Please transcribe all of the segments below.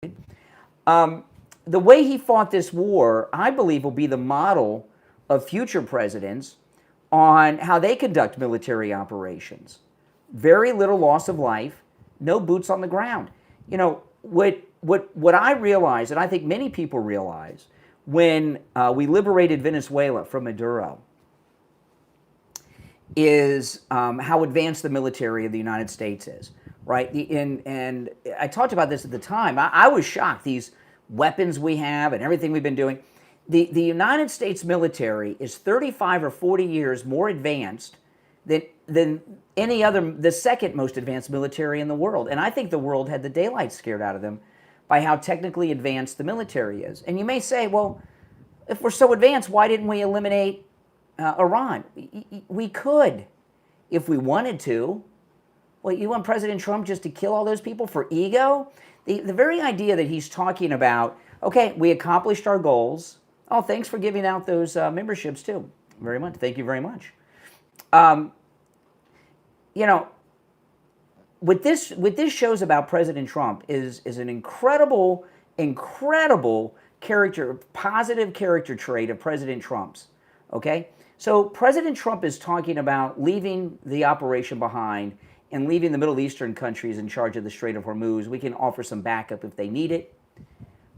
The way he fought this war, I believe, will be the model of future presidents on how they conduct military operations. Very little loss of life, no boots on the ground. You know, what I realized, and I think many people realize, when we liberated Venezuela from Maduro, is how advanced the military of the United States is, right? And I talked about this at the time. I was shocked, these weapons we have and everything we've been doing. The United States military is 35 or 40 years more advanced than any other, the second most advanced military in the world. And I think the world had the daylight scared out of them by how technically advanced the military is. And you may say, well, if we're so advanced, why didn't we eliminate Iran? We could if we wanted to. Well, you want President Trump just to kill all those people for ego? The very idea that he's talking about, okay, we accomplished our goals. Oh, thanks for giving out those memberships too. Very much. Thank you very much. You know, what this shows about President Trump is an incredible character, positive character trait of President Trump's. Okay? So President Trump is talking about leaving the operation behind and leaving the Middle Eastern countries in charge of the Strait of Hormuz. We can offer some backup if they need it.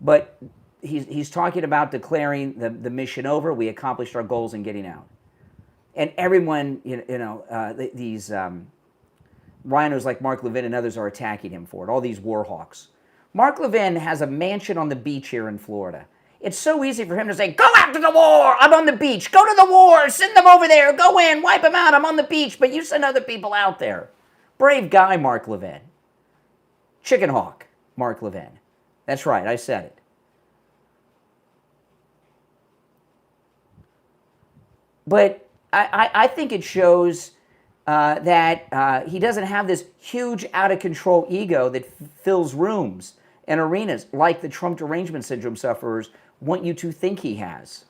But he's talking about declaring the mission over. We accomplished our goals and getting out. And everyone, these rhinos like Mark Levin and others are attacking him for it, all these war hawks. Mark Levin has a mansion on the beach here in Florida. It's so easy for him to say, go after the war, I'm on the beach, go to the war, send them over there, go in, wipe them out, I'm on the beach, but you send other people out there. Brave guy, Mark Levin. Chicken hawk, Mark Levin. That's right, I said it. But I think it shows that he doesn't have this huge, out-of-control ego that fills rooms and arenas like the Trump derangement syndrome sufferers want you to think he has.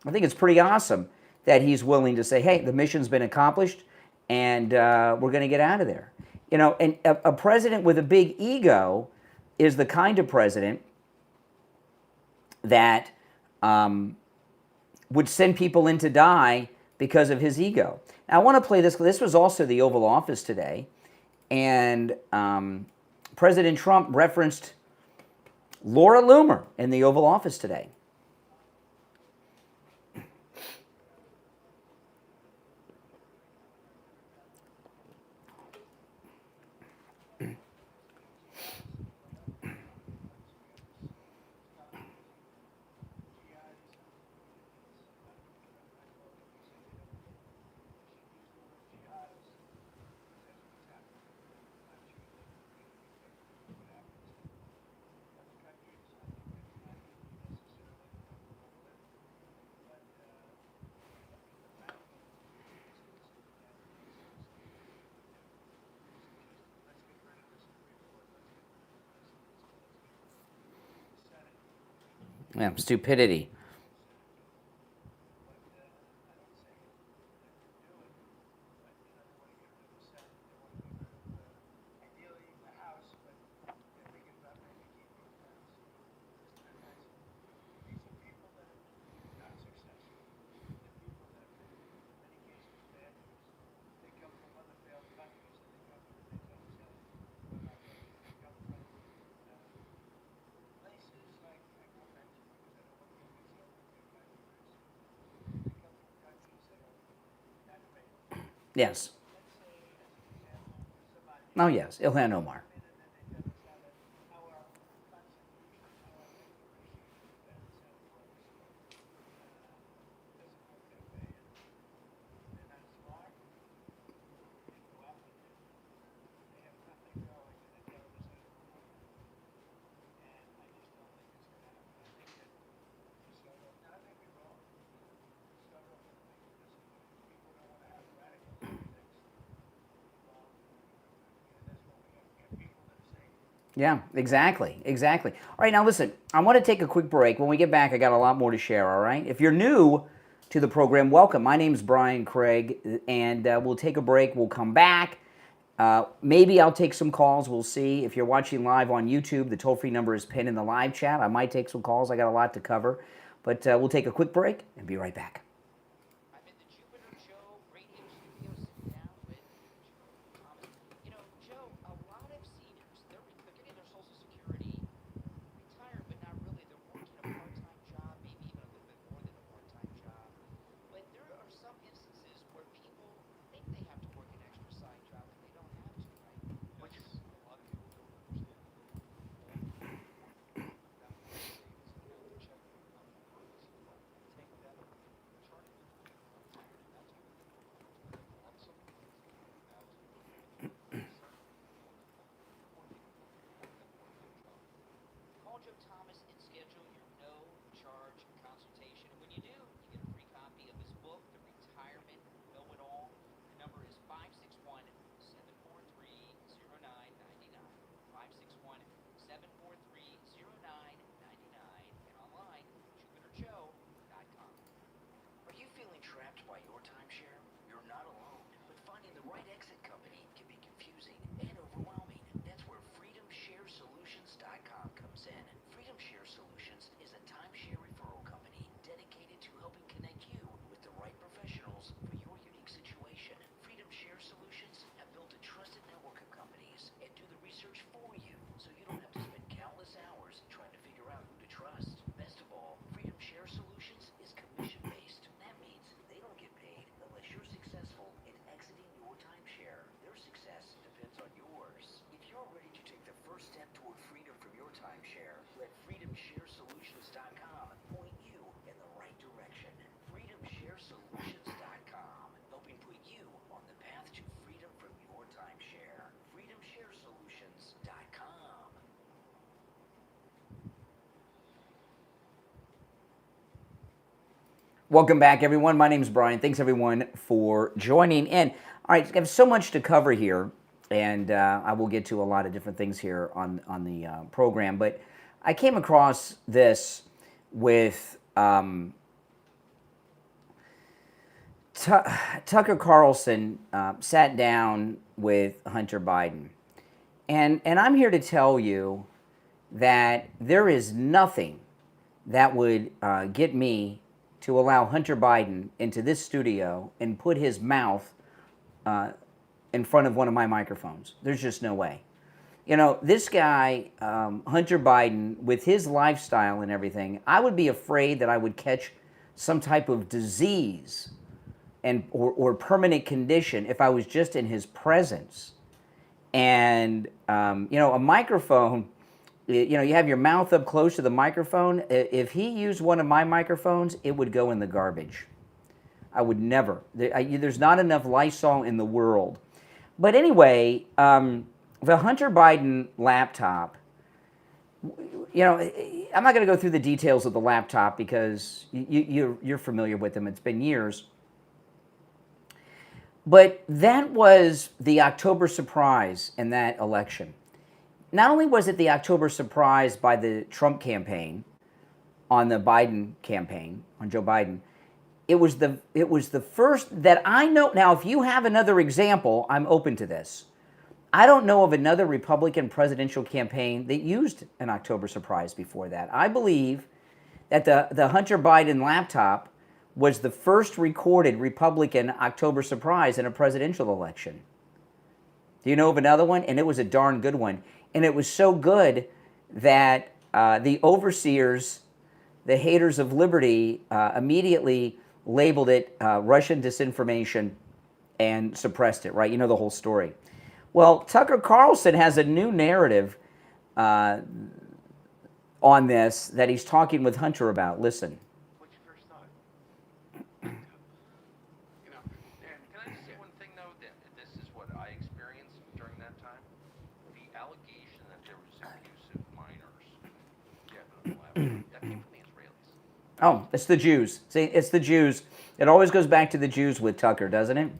I think it's pretty awesome that he's willing to say, hey, the mission's been accomplished and we're going to get out of there. You know, and a president with a big ego is the kind of president that would send people in to die because of his ego. Now, I want to play this. This was also the Oval Office today, and President Trump referenced Laura Loomer in the Oval Office today. Yeah, stupidity. Yes. Oh, yes. Ilhan Omar. Yeah, exactly. All right, now listen, I want to take a quick break. When we get back, I got a lot more to share, all right? If you're new to the program, welcome. My name's Brian Craig, and we'll take a break. We'll come back. Maybe I'll take some calls. We'll see. If you're watching live on YouTube, the toll-free number is pinned in the live chat. I might take some calls. I got a lot to cover. But we'll take a quick break and be right back. Welcome back, everyone. My name is Brian. Thanks, everyone, for joining in. All right, I have so much to cover here, and I will get to a lot of different things here on the program. But I came across this with Tucker Carlson sat down with Hunter Biden. And I'm here to tell you that there is nothing that would get me to allow Hunter Biden into this studio and put his mouth in front of one of my microphones. There's just no way. You know, this guy, Hunter Biden, with his lifestyle and everything, I would be afraid that I would catch some type of disease or permanent condition if I was just in his presence. And, you know, a microphone, you know, you have your mouth up close to the microphone. If he used one of my microphones, it would go in the garbage. I would never. There's not enough Lysol in the world. But anyway, the Hunter Biden laptop, you know, I'm not going to go through the details of the laptop because you're familiar with them. It's been years. But that was the October surprise in that election. Not only was it the October surprise by the Trump campaign on the Biden campaign, on Joe Biden, it was the first that I know. Now, if you have another example, I'm open to this. I don't know of another Republican presidential campaign that used an October surprise before that. I believe that the Hunter Biden laptop was the first recorded Republican October surprise in a presidential election. Do you know of another one? And it was a darn good one. And it was so good that the overseers, the haters of liberty, immediately labeled it Russian disinformation and suppressed it, right? You know the whole story. Well, Tucker Carlson has a new narrative on this that he's talking with Hunter about. Listen. What's your first thought? You know, and can I just say one thing, though? That this is what I experienced during that time. The allegation that there was abuse of minors, that came from the Israelis. Oh, it's the Jews. See, it's the Jews. It always goes back to the Jews with Tucker, doesn't it?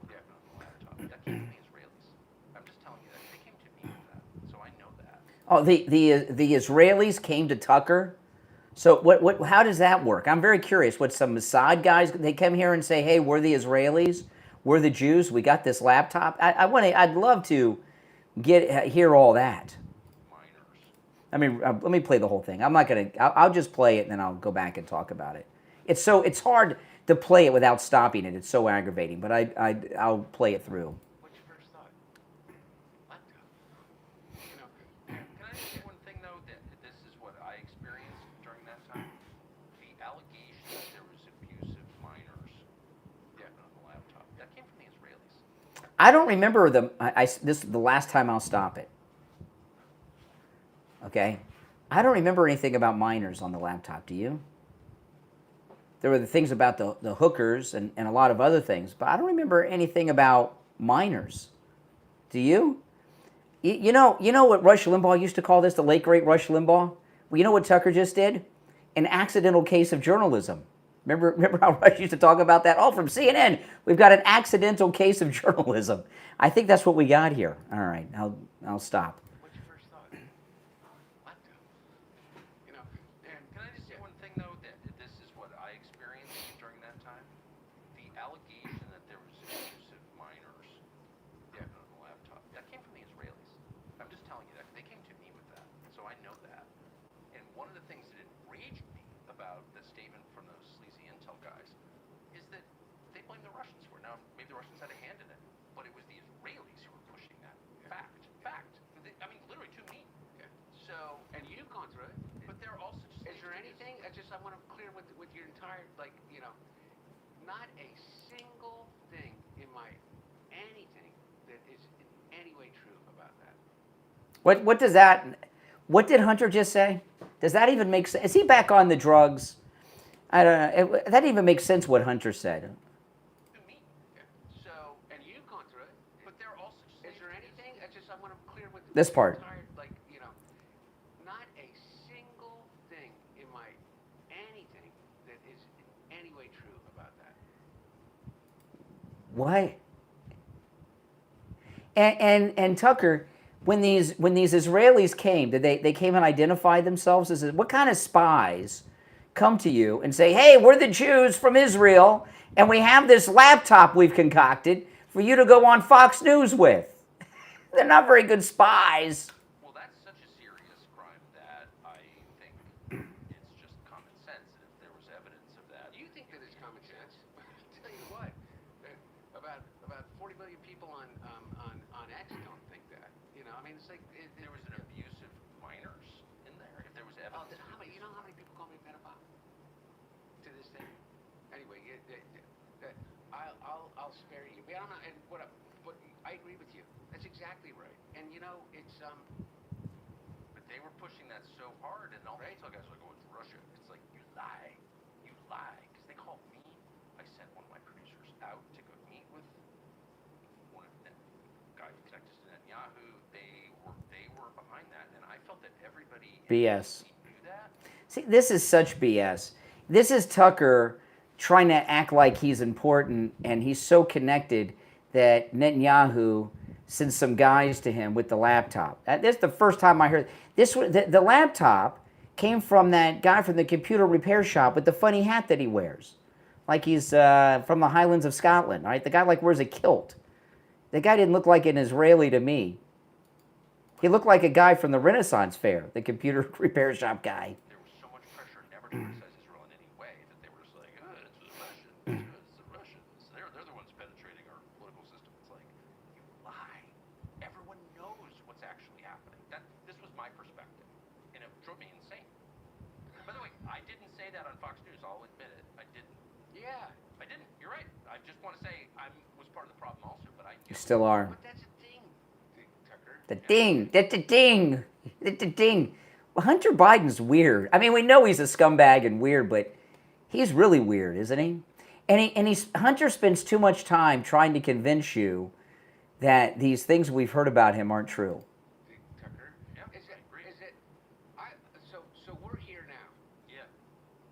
Yeah, on the laptop. That came from the Israelis. I'm just telling you that. They came to me with that, so I know that. Oh, the Israelis came to Tucker? So what? How does that work? I'm very curious. What, some Mossad guys, they come here and say, hey, we're the Israelis? we're the Jews. We got this laptop. I'd love to hear all that. Minors. I mean, let me play the whole thing. I'm not gonna. I'll just play it and then I'll go back and talk about it. It's hard to play it without stopping it. It's so aggravating. But I'll play it through. What's your first thought? Laptop. You know, can I just say one thing though? That this is what I experienced during that time. The allegation that there was abuse of minors. Yeah, on the laptop. That came from the Israelis. I don't remember this is the last time I'll stop it. Okay? I don't remember anything about minors on the laptop. Do you? There were the things about the hookers and a lot of other things, but I don't remember anything about minors. Do you? You know what Rush Limbaugh used to call this, the late great Rush Limbaugh? Well, you know what Tucker just did? An accidental case of journalism. Remember how Rush used to talk about that? Oh, from CNN, we've got an accidental case of journalism. I think that's what we got here. All right, I'll stop. What's your first thought? Laptop. You know, and can I just say one thing though? That this is what I experienced during that time. The allegation that there was abuse of minors. Yeah, on the laptop. That came from the Israelis. I'm just telling you that they came to me with that, so I know that. And one of the things that enraged me about the statement from those sleazy intel guys is that they blame the Russians for it. Now, maybe the Russians had a hand in it, but it was the Israelis who were pushing that. Fact. I mean, literally to me. Yeah. So, and you've gone through it, but there are also just. Is there anything? I want to clear with your entire, like, you know, not a single thing in anything that is in any way true about that. What does that? What did Hunter just say? Does that even make sense? Is he back on the drugs? I don't know. That even makes sense what Hunter said. To me. Yeah. So, and you've gone through it, but there are also just. Is there anything? I want to clear with this part. Entire, like, you know, not a single thing in anything that is in any way true about that. What? And Tucker, when these Israelis came, did they came and identified themselves as what kind of spies come to you and say, "Hey, we're the Jews from Israel, and we have this laptop we've concocted for you to go on Fox News with"? They're not very good spies. Well, that's such a serious crime that I think it's just common sense. And if there was evidence of that, you think that it's common sense? I'll tell you what, about 40 million people on X don't think that. You know, I mean, it's like there was an abuse of minors in there. If there was evidence, you know how many people call me a pedophile to this day? Anyway, I'll spare you. But I don't know, and what I agree with you. That's exactly right. And you know, it's but they were pushing that so hard, and all the intel guys were like, "Oh, it's Russia." It's like, you lie, because they called me. I sent one of my producers out to go meet with one of the guy who connected to Netanyahu. They were behind that, and I felt that everybody BS. knew that. See, this is such BS. This is Tucker trying to act like he's important, and he's so connected that Netanyahu sent some guys to him with the laptop. This is the first time I heard this. The laptop came from that guy from the computer repair shop with the funny hat that he wears, like he's from the Highlands of Scotland. Right? The guy like wears a kilt. The guy didn't look like an Israeli to me. He looked like a guy from the Renaissance Fair, the computer repair shop guy. There was so much pressure never to criticize Israel in any way that they were just like, "Oh, it's the Russians. It's the Russians. They're the ones penetrating our political system." It's like, you lie. Everyone knows what's actually happening. This was my perspective, and it drove me insane. By the way, I didn't say that on Fox News. I'll admit it. I didn't. Yeah, I didn't. You're right. I just want to say I was part of the problem also, but I knew. You still are. But that's a thing, Tucker. The ding. That's the ding. That's the ding. Well, Hunter Biden's weird. I mean, we know he's a scumbag and weird, but he's really weird, isn't he? And Hunter spends too much time trying to convince you that these things we've heard about him aren't true. Tucker? Yeah, so we're here now. Yeah.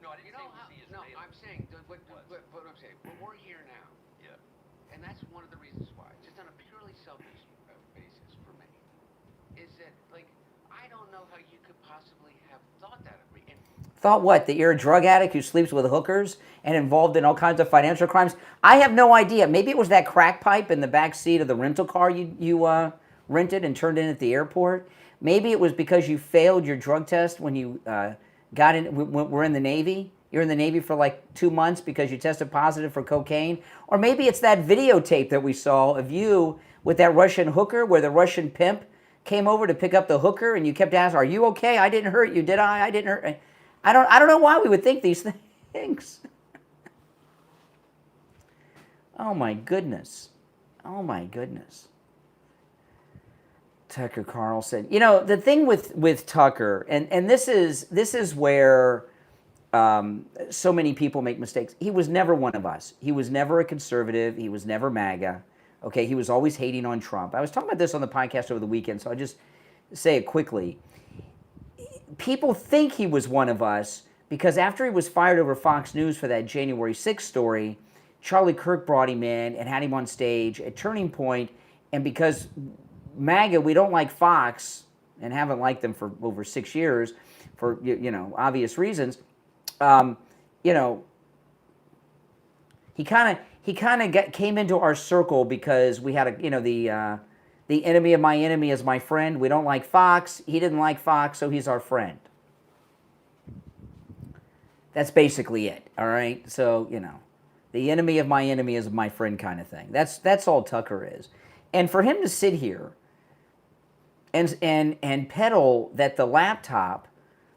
No, I didn't say no, I'm saying, what I'm saying, well, we're here now. Yeah. And that's one of the reasons why, just on a purely selfish basis for me, is that, like, I I don't know how you could possibly have thought that. And Thought what? That you're a drug addict who sleeps with hookers and involved in all kinds of financial crimes? I have no idea. Maybe it was that crack pipe in the back seat of the rental car you rented and turned in at the airport. Maybe it was because you failed your drug test when you were in the Navy. You're in the Navy for like 2 months because you tested positive for cocaine. Or maybe it's that videotape that we saw of you with that Russian hooker where the Russian pimp came over to pick up the hooker and you kept asking, "Are you okay? I didn't hurt you, did I? I didn't hurt." I don't know why we would think these things. Oh my goodness. Oh my goodness. Tucker Carlson. You know, the thing with Tucker, and this is where so many people make mistakes. He was never one of us. He was never a conservative. He was never MAGA. Okay, he was always hating on Trump. I was talking about this on the podcast over the weekend, so I'll just say it quickly. People think he was one of us because after he was fired over Fox News for that January 6th story, Charlie Kirk brought him in and had him on stage at Turning Point, and because MAGA, we don't like Fox and haven't liked them for over 6 years for obvious reasons. He kind of came into our circle because we had the enemy of my enemy is my friend. We don't like Fox. He didn't like Fox, so he's our friend. That's basically it. All right. So the enemy of my enemy is my friend kind of thing. That's all Tucker is. And for him to sit here and peddle that the laptop,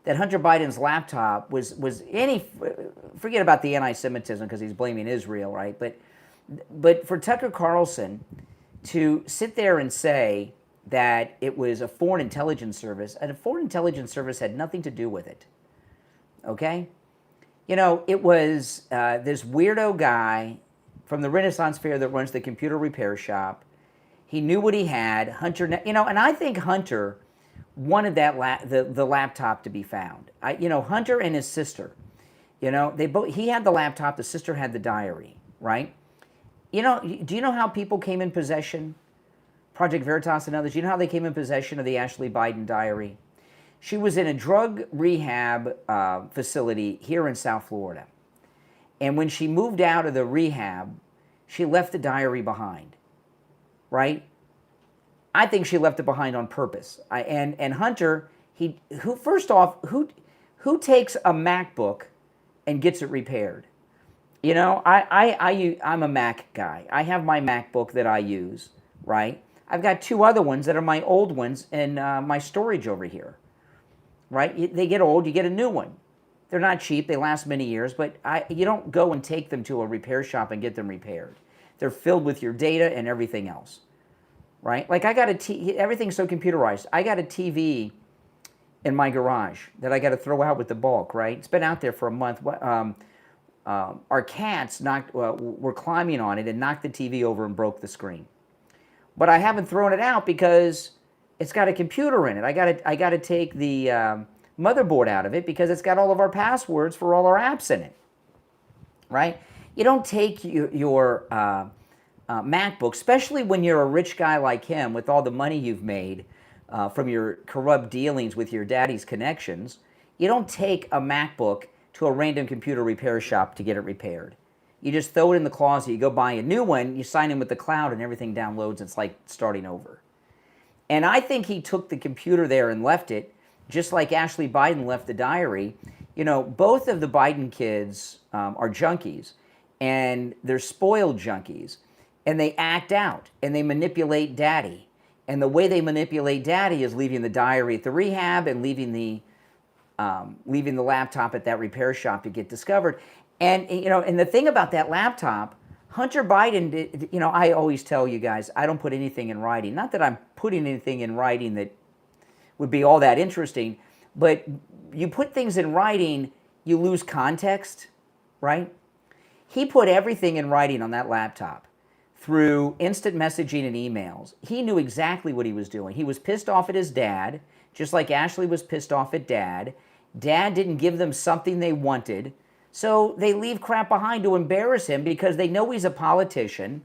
that Hunter Biden's laptop was forget about the anti-Semitism because he's blaming Israel, right? But for Tucker Carlson to sit there and say that it was a foreign intelligence service, and a foreign intelligence service had nothing to do with it, okay? It was this weirdo guy from the Renaissance Fair that runs the computer repair shop. He knew what he had. Hunter, and I think Hunter wanted that the laptop to be found. Hunter and his sister, they both. He had the laptop. The sister had the diary, right? Do you know how people came in possession? Project Veritas and others. You know how they came in possession of the Ashley Biden diary? She was in a drug rehab facility here in South Florida, and when she moved out of the rehab, she left the diary behind. Right? I think she left it behind on purpose. And Hunter, who takes a MacBook and gets it repaired? I'm a Mac guy. I have my MacBook that I use, right? I've got 2 other ones that are my old ones in my storage over here, right? They get old, you get a new one. They're not cheap, they last many years, but you don't go and take them to a repair shop and get them repaired. They're filled with your data and everything else, right? Like everything's so computerized. I got a TV in my garage that I got to throw out with the bulk, right? It's been out there for a month. Our cats were climbing on it and knocked the TV over and broke the screen. But I haven't thrown it out because it's got a computer in it. I got to take the motherboard out of it because it's got all of our passwords for all our apps in it, right? You don't take your MacBook, especially when you're a rich guy like him with all the money you've made from your corrupt dealings with your daddy's connections. You don't take a MacBook to a random computer repair shop to get it repaired. You just throw it in the closet, you go buy a new one, you sign in with the cloud and everything downloads. It's like starting over. And I think he took the computer there and left it, just like Ashley Biden left the diary. Both of the Biden kids are junkies. And they're spoiled junkies, and they act out, and they manipulate daddy. And the way they manipulate daddy is leaving the diary at the rehab and leaving the laptop at that repair shop to get discovered. And and the thing about that laptop, Hunter Biden did, I always tell you guys, I don't put anything in writing. Not that I'm putting anything in writing that would be all that interesting, but you put things in writing, you lose context, right? He put everything in writing on that laptop through instant messaging and emails. He knew exactly what he was doing. He was pissed off at his dad, just like Ashley was pissed off at Dad. Dad didn't give them something they wanted, so they leave crap behind to embarrass him because they know he's a politician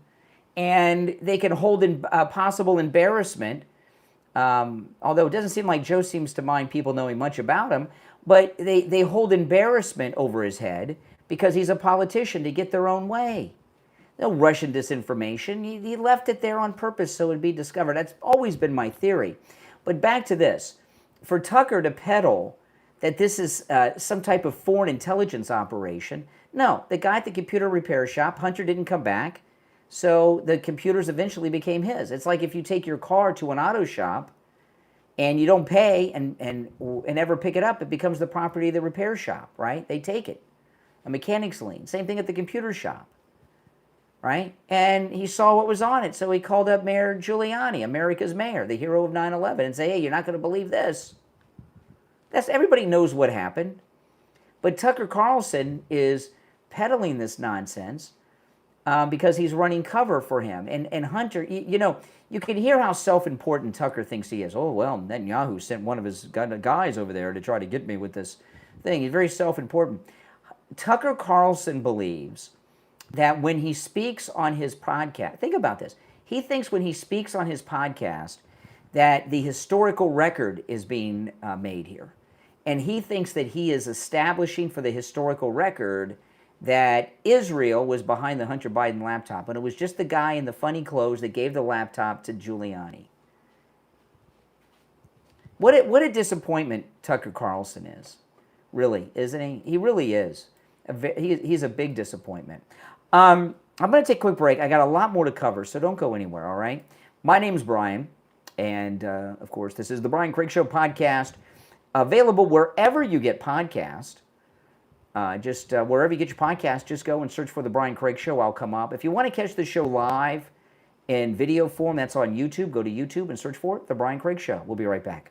and they can hold in possible embarrassment Although it doesn't seem like Joe seems to mind people knowing much about him, but they hold embarrassment over his head because he's a politician to get their own way. No Russian disinformation. He left it there on purpose so it would be discovered. That's always been my theory. But back to this. For Tucker to peddle that this is some type of foreign intelligence operation, no, the guy at the computer repair shop, Hunter didn't come back, so the computers eventually became his. It's like if you take your car to an auto shop and you don't pay and ever pick it up, it becomes the property of the repair shop, right? They take it. A mechanic's lien. Same thing at the computer shop, right? And he saw what was on it, so he called up Mayor Giuliani, America's mayor, the hero of 9/11, and say, hey, you're not going to believe this. Everybody knows what happened. But Tucker Carlson is peddling this nonsense because he's running cover for him. And Hunter, you can hear how self-important Tucker thinks he is. Oh, well, Netanyahu sent one of his guys over there to try to get me with this thing. He's very self-important. Tucker Carlson believes that when he speaks on his podcast, think about this. He thinks when he speaks on his podcast that the historical record is being made here. And he thinks that he is establishing for the historical record that Israel was behind the Hunter Biden laptop, and it was just the guy in the funny clothes that gave the laptop to Giuliani. What a disappointment Tucker Carlson is, really, isn't he? He really is. He's a big disappointment. I'm going to take a quick break. I got a lot more to cover, so don't go anywhere, all right? My name's Brian, and of course, this is the Brian Craig Show podcast, available wherever you get podcasts. Wherever you get your podcast, just go and search for the Brian Craig Show. I'll come up. If you want to catch the show live in video form, that's on YouTube. Go to YouTube and search for it, the Brian Craig Show. We'll be right back.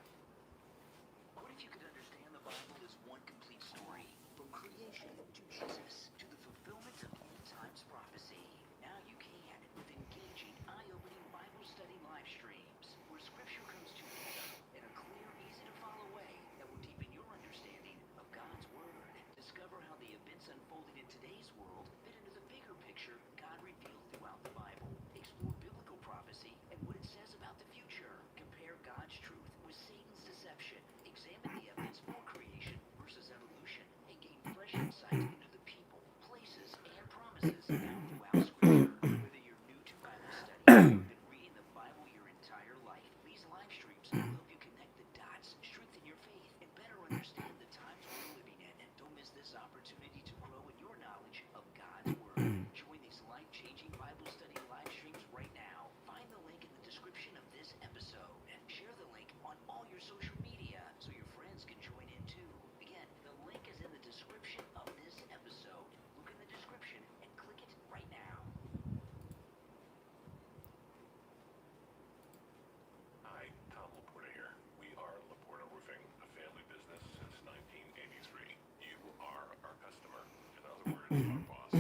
What if you could understand the Bible as one complete story, from creation to Jesus to the fulfillment of end times prophecy? Now you can with engaging, eye-opening Bible study live streams, where Scripture comes to you in a clear, easy-to-follow way that will deepen your understanding of God's Word. Discover how the events unfolding in today's world fit into the bigger picture God revealed throughout the Bible. Explore biblical prophecy and what it says about the future. Compare God's truth with Satan's deception. Examine the evidence for creation versus evolution and gain fresh insight into the people, places, and promises found throughout Scripture. Whether you're new to Bible study or you've been reading the Bible your entire life, these live streams will help you connect the dots, strengthen your faith, and better understand the times we're living in. And don't miss this opportunity to grow in your knowledge of God's Word. Join these life-changing Bible study live streams right now. Find the link in the description of this episode and share the link on all your social media so your friends can join in too. Again, the link is in the description of this episode. Look in the description and click it right now. Hi, Tom Laporta here. We are Laporta Roofing, a family business since 1983. You are our customer. In other words, our boss.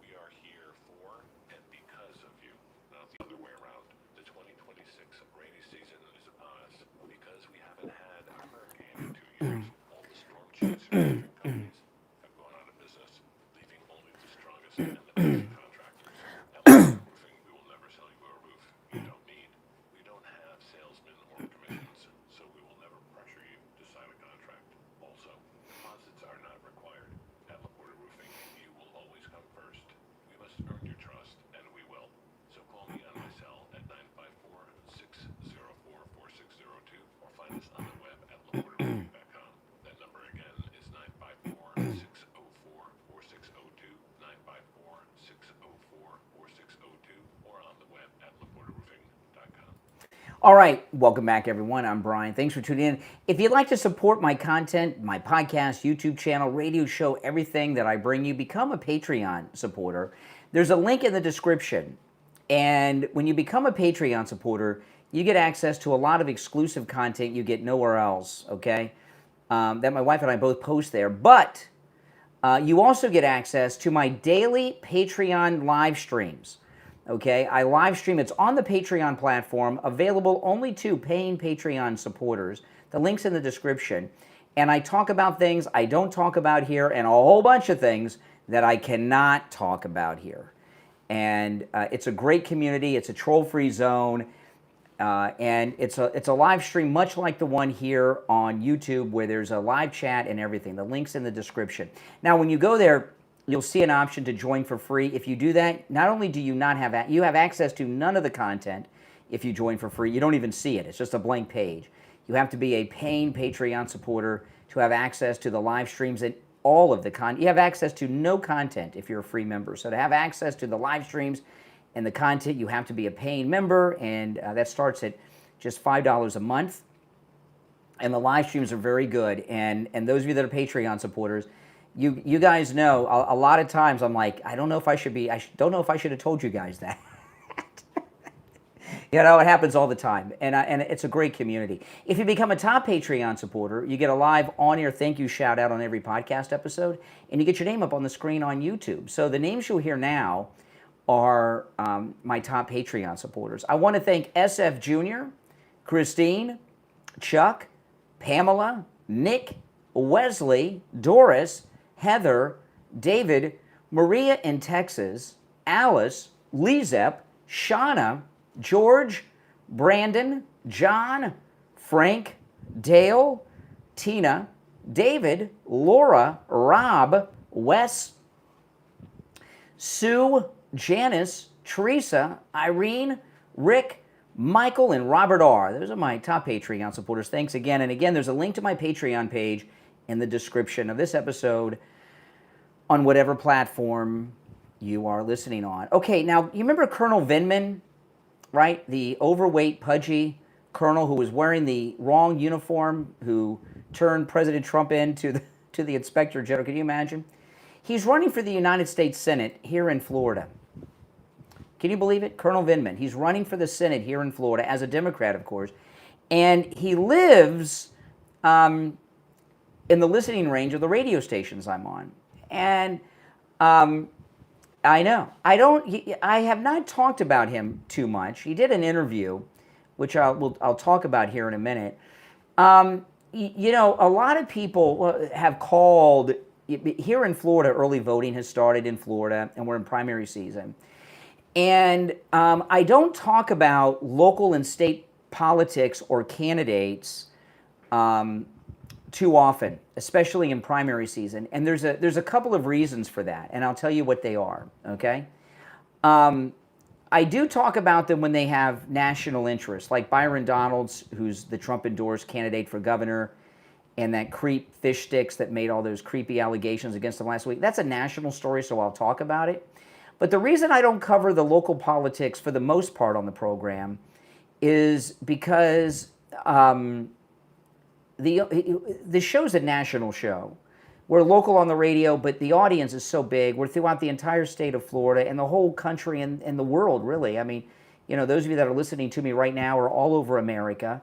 We are here for and because of you, not the other way around. The 2026 rainy season is upon us because we haven't had a hurricane in 2 years. All the storm chasers and companies have gone out of business, leaving only the strongest and the best contractors. At Laporta Roofing, we will never sell you a roof you don't need. We don't have salesmen or commissions, so we will never pressure you to sign a contract. Also, deposits are not required. At Laporta Roofing, you will always come first. We must earn your trust, and we will. So call me on my cell at 954-604-4602 or find us on the web at laportaroofing.com. That number again is 954-604-4602, 954-604-4602, or on the web at laportaroofing.com. All right, welcome back, everyone. I'm Brian. Thanks for tuning in. If you'd like to support my content, my podcast, YouTube channel, radio show, everything that I bring you, become a Patreon supporter. There's a link in the description. And when you become a Patreon supporter, you get access to a lot of exclusive content you get nowhere else, okay? That my wife and I both post there. But you also get access to my daily Patreon live streams. Okay, I live stream. It's on the Patreon platform, available only to paying Patreon supporters. The link's in the description. And I talk about things I don't talk about here and a whole bunch of things that I cannot talk about here. And it's a great community. It's a troll-free zone. And it's a live stream much like the one here on YouTube where there's a live chat and everything. The link's in the description. Now, when you go there, you'll see an option to join for free. If you do that, not only do you not have you have access to none of the content if you join for free. You don't even see it. It's just a blank page. You have to be a paying Patreon supporter to have access to the live streams and all of the content. You have access to no content if you're a free member. So to have access to the live streams and the content, you have to be a paying member, and that starts at just $5 a month. And the live streams are very good. And those of you that are Patreon supporters, you guys know a lot of times I'm like, I don't know if I should have told you guys that. You know, it happens all the time, and it's a great community. If you become a top Patreon supporter, you get a live on-air thank you shout-out on every podcast episode, and you get your name up on the screen on YouTube. So the names you'll hear now are my top Patreon supporters. I want to thank SFjr, Christine, Chuck, Pamela, Nick, Wesley, Doris, Heather, David, Maria in Texas, Alice, LeeZep, Shawna, George, Brandon, John, Frank, Dale, Tina, David, Laura, Rob, Wes, Sue, Janice, Teresa, Irene, Rick, Michael, and Robert R. Those are my top Patreon supporters. Thanks again. And again, there's a link to my Patreon page in the description of this episode on whatever platform you are listening on. Okay, now, you remember Colonel Vindman, right? The overweight, pudgy colonel who was wearing the wrong uniform, who turned President Trump into the Inspector General. Can you imagine? He's running for the United States Senate here in Florida. Can you believe it? Colonel Vindman. He's running for the Senate here in Florida as a Democrat, of course. And he lives in the listening range of the radio stations I'm on. And I know. I have not talked about him too much. He did an interview, which I'll talk about here in a minute. You know, a lot of people have called, here in Florida, early voting has started in Florida, and we're in primary season. And I don't talk about local and state politics or candidates too often, especially in primary season. And there's a couple of reasons for that, and I'll tell you what they are, okay? I do talk about them when they have national interest, like Byron Donalds, who's the Trump-endorsed candidate for governor, and that creep fish sticks that made all those creepy allegations against him last week. That's a national story, so I'll talk about it. But the reason I don't cover the local politics for the most part on the program is because the show's a national show. We're local on the radio, but the audience is so big. We're throughout the entire state of Florida and the whole country and the world, really. I mean, you know, those of you that are listening to me right now are all over America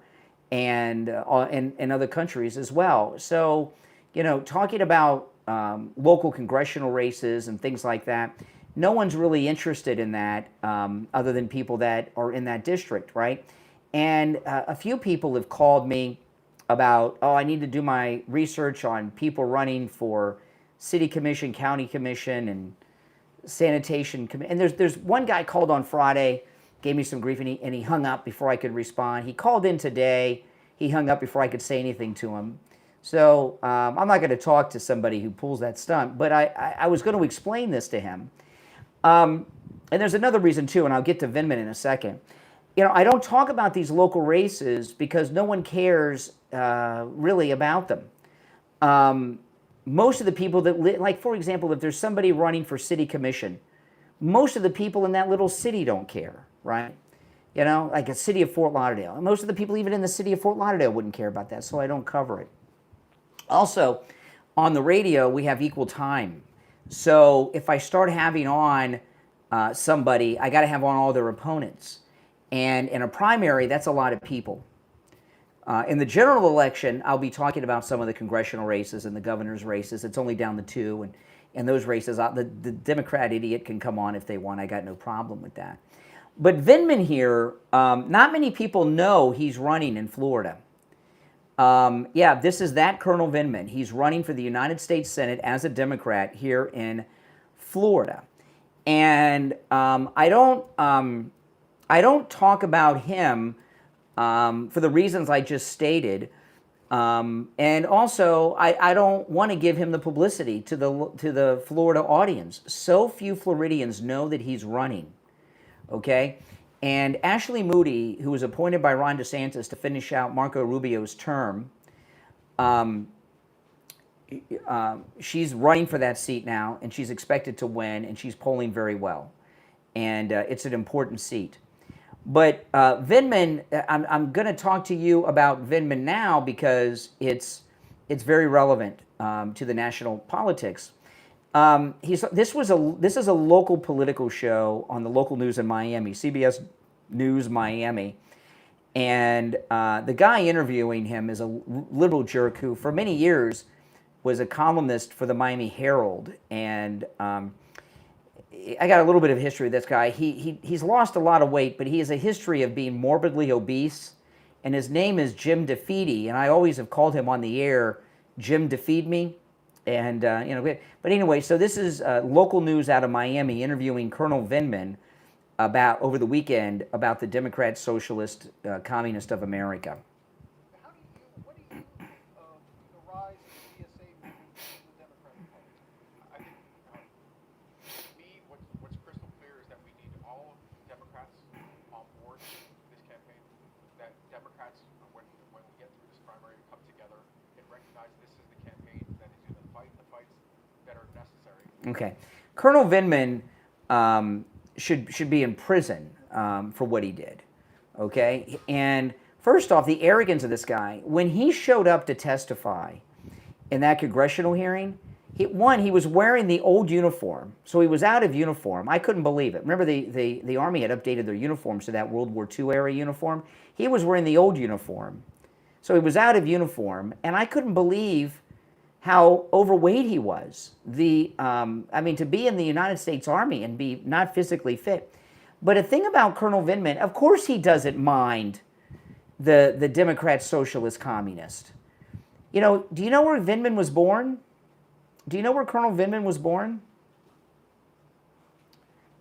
and other countries as well. So, you know, talking about local congressional races and things like that, no one's really interested in that other than people that are in that district, right? And a few people have called me about, oh, I need to do my research on people running for city commission, county commission, and sanitation commission. And there's one guy called on Friday, gave me some grief, and he hung up before I could respond. He called in today. He hung up before I could say anything to him. So I'm not going to talk to somebody who pulls that stunt, but I was going to explain this to him. And there's another reason, too, and I'll get to Vindman in a second. You know, I don't talk about these local races because no one cares really about them. Most of the people that like, for example, if there's somebody running for city commission, most of the people in that little city don't care, right? You know, like a city of Fort Lauderdale. Most of the people even in the city of Fort Lauderdale wouldn't care about that, so I don't cover it. Also, on the radio, we have equal time. So if I start having on somebody, I got to have on all their opponents. And in a primary, that's a lot of people. In the general election, I'll be talking about some of the congressional races and the governor's races. It's only down to 2. And those races, the Democrat idiot can come on if they want. I got no problem with that. But Vindman here, not many people know he's running in Florida. Yeah, this is that Colonel Vindman. He's running for the United States Senate as a Democrat here in Florida. And I don't talk about him for the reasons I just stated. And also, I don't want to give him the publicity to the Florida audience. So few Floridians know that he's running, okay? And Ashley Moody, who was appointed by Ron DeSantis to finish out Marco Rubio's term, she's running for that seat now, and she's expected to win, and she's polling very well. And it's an important seat. But Vindman, I'm going to talk to you about Vindman now because it's very relevant to the national politics. This is a local political show on the local news in Miami, CBS News Miami, and the guy interviewing him is a liberal jerk who, for many years, was a columnist for the Miami Herald, and I got a little bit of history of this guy. He's lost a lot of weight, but he has a history of being morbidly obese, and his name is Jim DeFeedy, and I always have called him on the air Jim Defeed Me, and But anyway, so this is local news out of Miami interviewing Colonel Vindman about over the weekend about the Democrat, Socialist, Communist of America. What do you think of the rise of the DSA movement in the Democratic Party? I think, to me, what's crystal clear is that we need all Democrats on board this campaign. That Democrats, when we get through this primary, come together and recognize this is the campaign that is going to fight the fights that are necessary. Okay, Colonel Vindman should be in prison for what he did. Okay, and first off, the arrogance of this guy. When he showed up to testify in that congressional hearing, he was wearing the old uniform, so he was out of uniform. I couldn't believe it. Remember, the Army had updated their uniforms to that World War II era uniform. He was wearing the old uniform, so he was out of uniform, and I couldn't believe how overweight he was. To be in the United States Army and be not physically fit. But a thing about Colonel Vindman, of course he doesn't mind the Democrat, Socialist, Communist. Do you know where Vindman was born? Do you know where Colonel Vindman was born?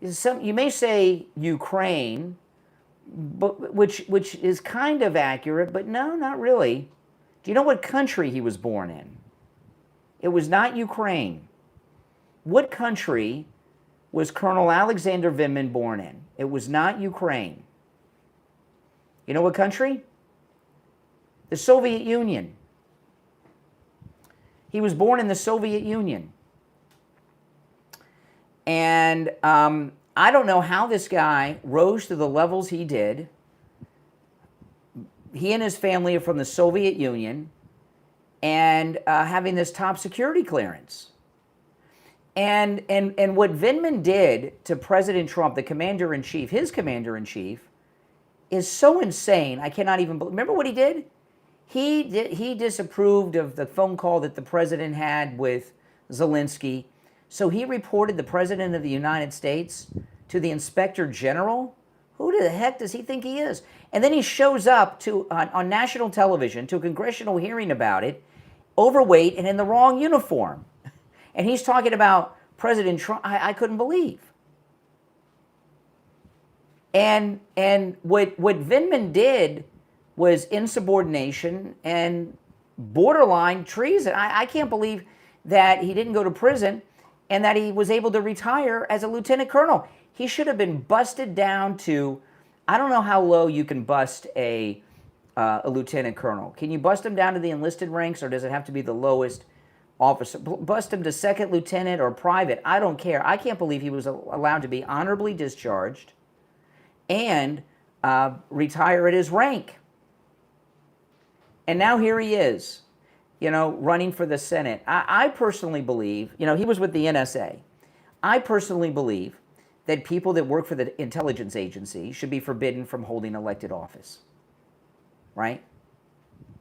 You may say Ukraine, but which is kind of accurate, but no, not really. Do you know what country he was born in? It was not Ukraine. What country was Colonel Alexander Vindman born in? It was not Ukraine. You know what country? The Soviet Union. He was born in the Soviet Union. And I don't know how this guy rose to the levels he did. He and his family are from the Soviet Union, and having this top security clearance. And what Vindman did to President Trump, the commander-in-chief, his commander-in-chief, is so insane, I cannot even believe. Remember what he did? He disapproved of the phone call that the president had with Zelensky, so he reported the president of the United States to the inspector general. Who the heck does he think he is? And then he shows up on national television to a congressional hearing about it, overweight and in the wrong uniform. And he's talking about President Trump. I couldn't believe. And what Vindman did was insubordination and borderline treason. I can't believe that he didn't go to prison and that he was able to retire as a lieutenant colonel. He should have been busted down to, I don't know how low you can bust a lieutenant colonel. Can you bust him down to the enlisted ranks, or does it have to be the lowest officer? Bust him to second lieutenant or private. I don't care. I can't believe he was allowed to be honorably discharged and retire at his rank. And now here he is, running for the Senate. I personally believe, he was with the NSA. I personally believe that people that work for the intelligence agency should be forbidden from holding elected office. Right?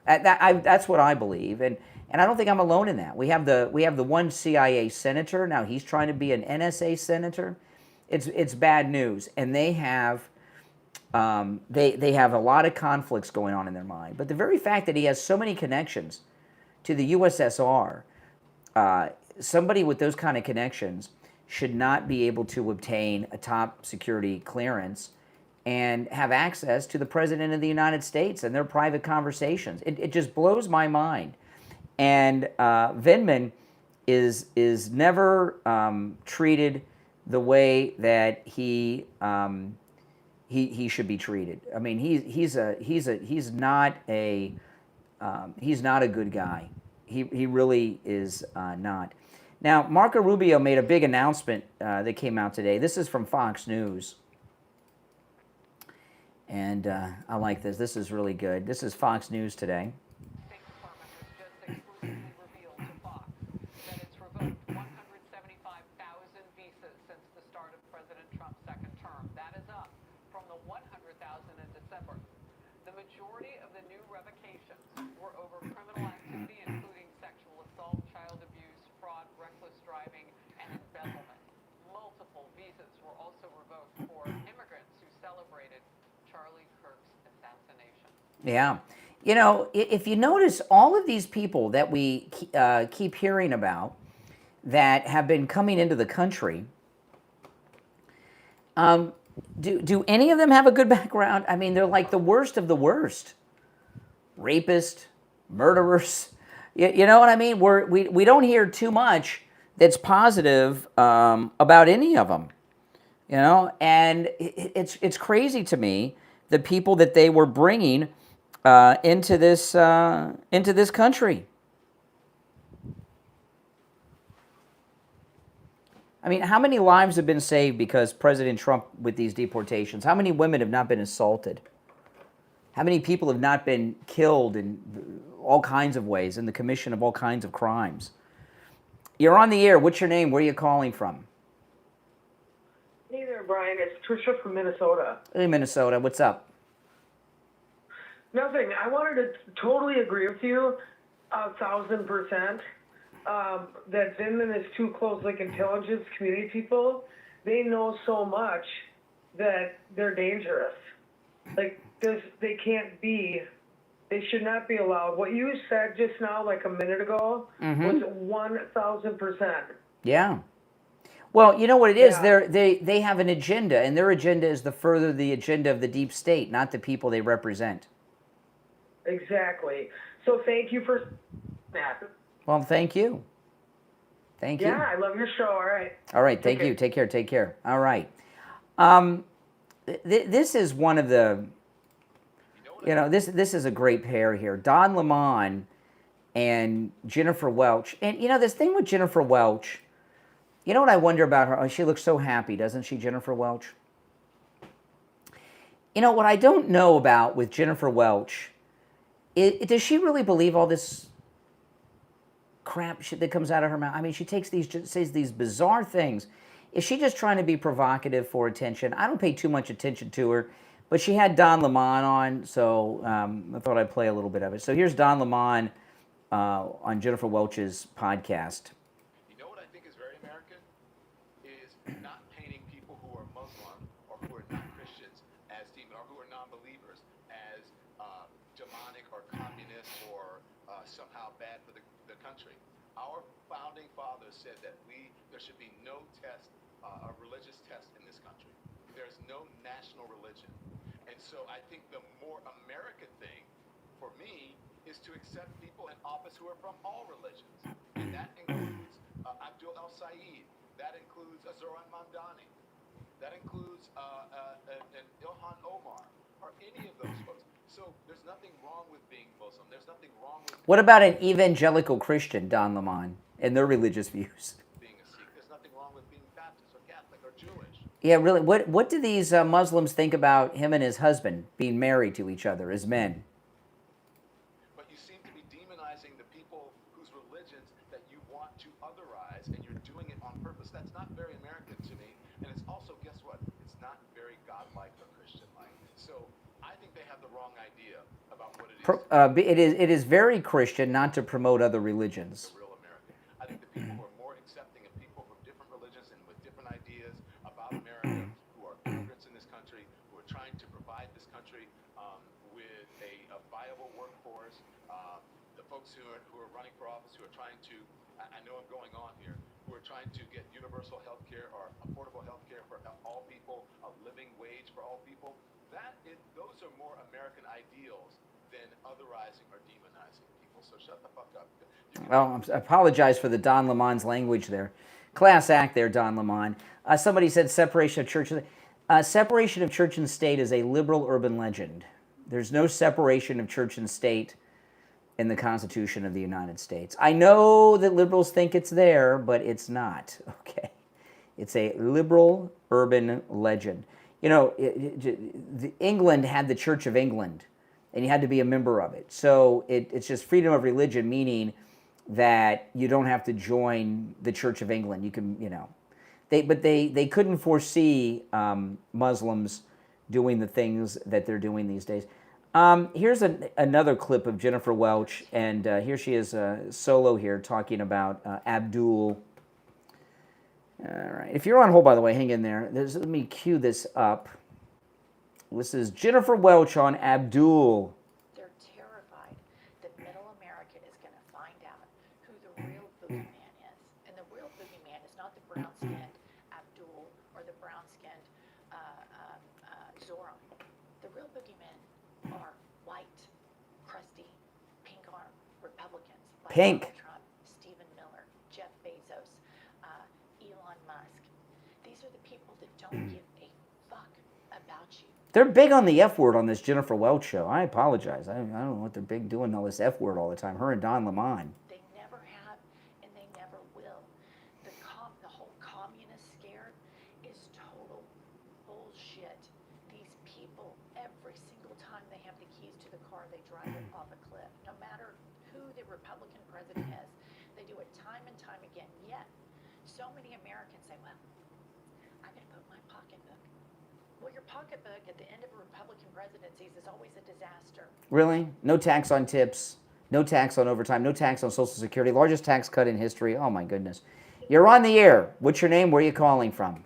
That's what I believe, and I don't think I'm alone in that. We have the one CIA senator now. He's trying to be an NSA senator. It's bad news, and they have a lot of conflicts going on in their mind. But the very fact that he has so many connections to the USSR, somebody with those kind of connections should not be able to obtain a top security clearance and have access to the President of the United States and their private conversations. It just blows my mind. And Vindman is never treated the way that he should be treated. I mean, he's not a good guy. He really is not. Now, Marco Rubio made a big announcement that came out today. This is from Fox News. And I like this. This is really good. This is Fox News today. State Department has just exclusively revealed to Fox that it's revoked 175,000 visas since the start of President Trump's second term. That is up from the 100,000 in December. The majority of the new revocations were over criminal activity, including sexual assault, child abuse, fraud, reckless driving, and embezzlement. Multiple visas were also revoked for immigrants who celebrated Charlie Kirk's assassination. Yeah. You know, if you notice, all of these people that we keep hearing about that have been coming into the country, do any of them have a good background? I mean, they're like the worst of the worst. Rapists, murderers. You know what I mean? We don't hear too much that's positive about any of them. You know, and it's crazy to me, the people that they were bringing into this country. I mean, how many lives have been saved because President Trump with these deportations? How many women have not been assaulted? How many people have not been killed in all kinds of ways in the commission of all kinds of crimes? You're on the air. What's your name? Where are you calling from? Hey there, Brian. It's Trisha from Minnesota. Hey, Minnesota. What's up? Nothing. I wanted to totally agree with you 1,000% that Vindman is too close, like intelligence community people. They know so much that they're dangerous. Like, they can't be, they should not be allowed. What you said just now, like a minute ago, was 1,000%. Yeah. Well, you know what it is? Yeah. They have an agenda, and their agenda is to further the agenda of the deep state, not the people they represent. Exactly. So thank you for that. Well, thank you. Thank you. Yeah, I love your show. All right. All right, thank you. Take care, take care. All right. This is one of the, you know, this is a great pair here. Don Lemon and Jennifer Welch. And, you know, this thing with Jennifer Welch, you know what I wonder about her? Oh, she looks so happy, doesn't she, Jennifer Welch? You know, what I don't know about with Jennifer Welch, does she really believe all this crap shit that comes out of her mouth? I mean, she says these bizarre things. Is she just trying to be provocative for attention? I don't pay too much attention to her, but she had Don Lemon on, so I thought I'd play a little bit of it. So here's Don Lemon on Jennifer Welch's podcast. You know what I think is very American? Is not painting people who are Muslim or who are not Christians as or who are non-believers as demonic or communist or somehow bad for the country. Our founding fathers said that there should be no test, a religious test in this country. There's no national religion. And so I think the more American thing for me is to accept people in office who are from all religions. And that includes Abdul El-Sayed. That includes Zoran Mamdani. That includes Ilhan Omar, or any of those folks. So there's nothing wrong with being Muslim. There's nothing wrong with What about an evangelical Christian, Don Lemon, and their religious views? being a Sikh. There's nothing wrong with being Baptist or Catholic or Jewish. Yeah, really. What do these Muslims think about him and his husband being married to each other as men? But you seem to be demonizing the people whose religions that you want to otherize, and you're doing it on purpose. That's not very American to me. And it's also, guess what? It's not very godlike or Christian-like. So I think they have the wrong idea about what it is. It is very Christian not to promote other religions. Real American. I think the people who are more accepting of people from different religions and with different ideas about America, who are immigrants in this country, who are trying to provide this country with a viable workforce, the folks who are running for office, who are trying to, I know I'm going on here, who are trying to get universal health care or affordable health care for all people, a living wage for all people. those are more American ideals than otherizing or demonizing people. So shut the fuck up. Well, I apologize for the Don Lemon's language there. Class act there, Don Lemon. Somebody said separation of church. Separation of church and state is a liberal urban legend. There's no separation of church and state in the Constitution of the United States. I know that liberals think it's there, but it's not. Okay, it's a liberal urban legend. You know, England had the Church of England, and you had to be a member of it. So it's just freedom of religion, meaning that you don't have to join the Church of England. You can, you know, they couldn't foresee Muslims doing the things that they're doing these days. Here's another clip of Jennifer Welch, and here she is solo here talking about Abdul. All right, if you're on hold, by the way, hang in there. Let me cue this up. This is Jennifer Welch on Abdul. They're terrified that middle America is going to find out who the real boogeyman is. And the real boogeyman is not the brown-skinned Abdul or the brown-skinned Zoran. The real boogeymen are white, crusty, pink-armed Republicans like Pink. Donald Trump, Stephen Miller, Jeff Bezos, Elon Musk. These are the people that don't give a fuck about you. They're big on the F word on this Jennifer Welch show. I apologize. I don't know what they're big doing all this F word all the time. Her and Don Lemon. They never have, and they never will. The whole communist scare is total bullshit. These people, every single time they have the keys to the car, they drive it off a cliff. No matter who the Republican president is, they do it time and time again. Yet, so many Americans say, well, I'm going to put my pocketbook. Well, your pocketbook at the end of a Republican presidency is always a disaster. Really? No tax on tips, no tax on overtime, no tax on Social Security, largest tax cut in history. Oh my goodness. You're on the air. What's your name? Where are you calling from?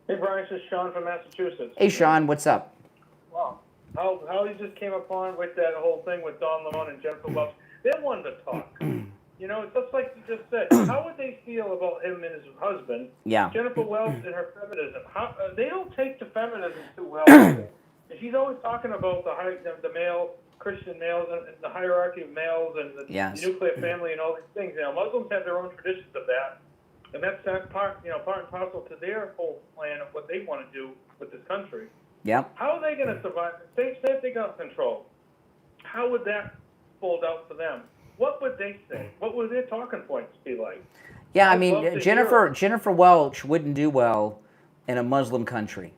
Hey, Brian, this is Sean from Massachusetts. Hey, Sean, what's up? Wow. How you just came upon with that whole thing with Don Lemon and Jennifer Welch. They wanted to talk. You know, it's just like you just said. How would they feel about him and his husband? Yeah. Jennifer Welch and her feminism. They don't take the feminism too well. And she's always talking about the male, Christian males, and the hierarchy of males, and the nuclear family, and all these things. You know, Muslims have their own traditions of that, and that's part and parcel to their whole plan of what they want to do with this country. Yep. How are they going to survive? Say if they got control, how would that fold out for them? What would they say? What would their talking points be like? Yeah, I I'd love mean, to Jennifer Welch wouldn't do well in a Muslim country.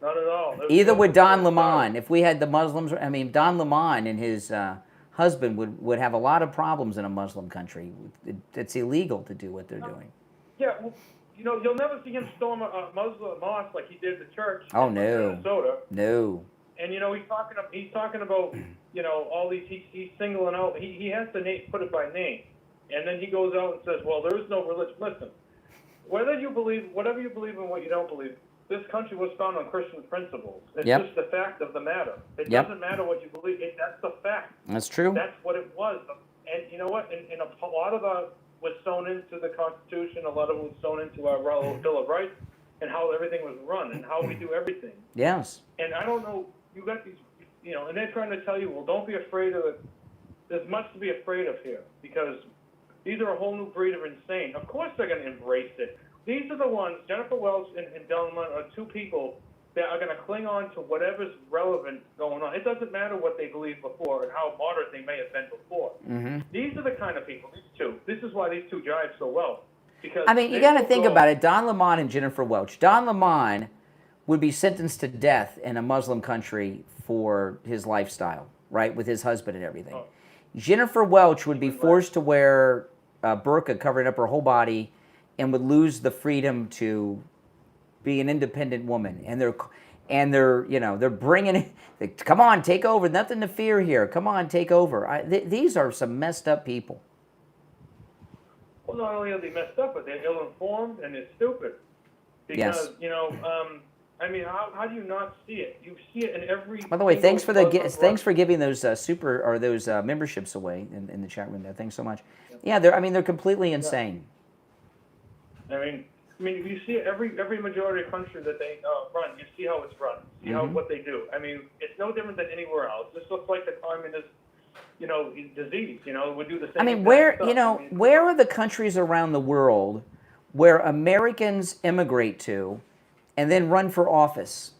Not at all. Either would Don Lemon. If we had the Muslims, I mean, Don Lemon and his husband would have a lot of problems in a Muslim country. It's illegal to do what they're doing. Yeah, well, you know, you'll never see him storm a Muslim mosque like he did the church Oh, in no. Minnesota. No. And you know, he's talking about you know all these. He's singling out. He has to put it by name, and then he goes out and says, "Well, there is no religion." Listen, whatever you believe in, what you don't believe, this country was founded on Christian principles. It's just the fact of the matter. It doesn't matter what you believe. That's the fact. That's true. That's what it was. And you know what? And a lot of it was sewn into the Constitution. A lot of it was sewn into our Bill of Rights, and how everything was run, and how we do everything. Yes. And I don't know. You got these, you know, and they're trying to tell you, well, don't be afraid of it. There's much to be afraid of here, because these are a whole new breed of insane. Of course they're going to embrace it. These are the ones, Jennifer Welch and Don Lemon are two people that are going to cling on to whatever's relevant going on. It doesn't matter what they believed before and how moderate they may have been before. Mm-hmm. These are the kind of people, these two. This is why these two jive so well. Because I mean, you got to think about it. Don Lemon and Jennifer Welch. Don Lemon would be sentenced to death in a Muslim country for his lifestyle, right, with his husband and everything. Oh. Jennifer Welch would be forced to wear a burqa covering up her whole body and would lose the freedom to be an independent woman. And they're you know, they're bringing it. Come on, take over. Nothing to fear here. Come on, take over. These are some messed up people. Well, not only are they messed up, but they're ill-informed and they're stupid. Because, you know, I mean, how do you not see it? You see it in every. By the way, thanks for giving those those memberships away in the chat room there. Thanks so much. Yeah, they're completely insane. I mean, I mean, you see every majority of country that they run, you see how it's run, see how what they do. I mean, it's no different than anywhere else. This looks like the communist, disease. We do the same. I mean, exact stuff. where are the countries around the world where Americans immigrate to and then run for office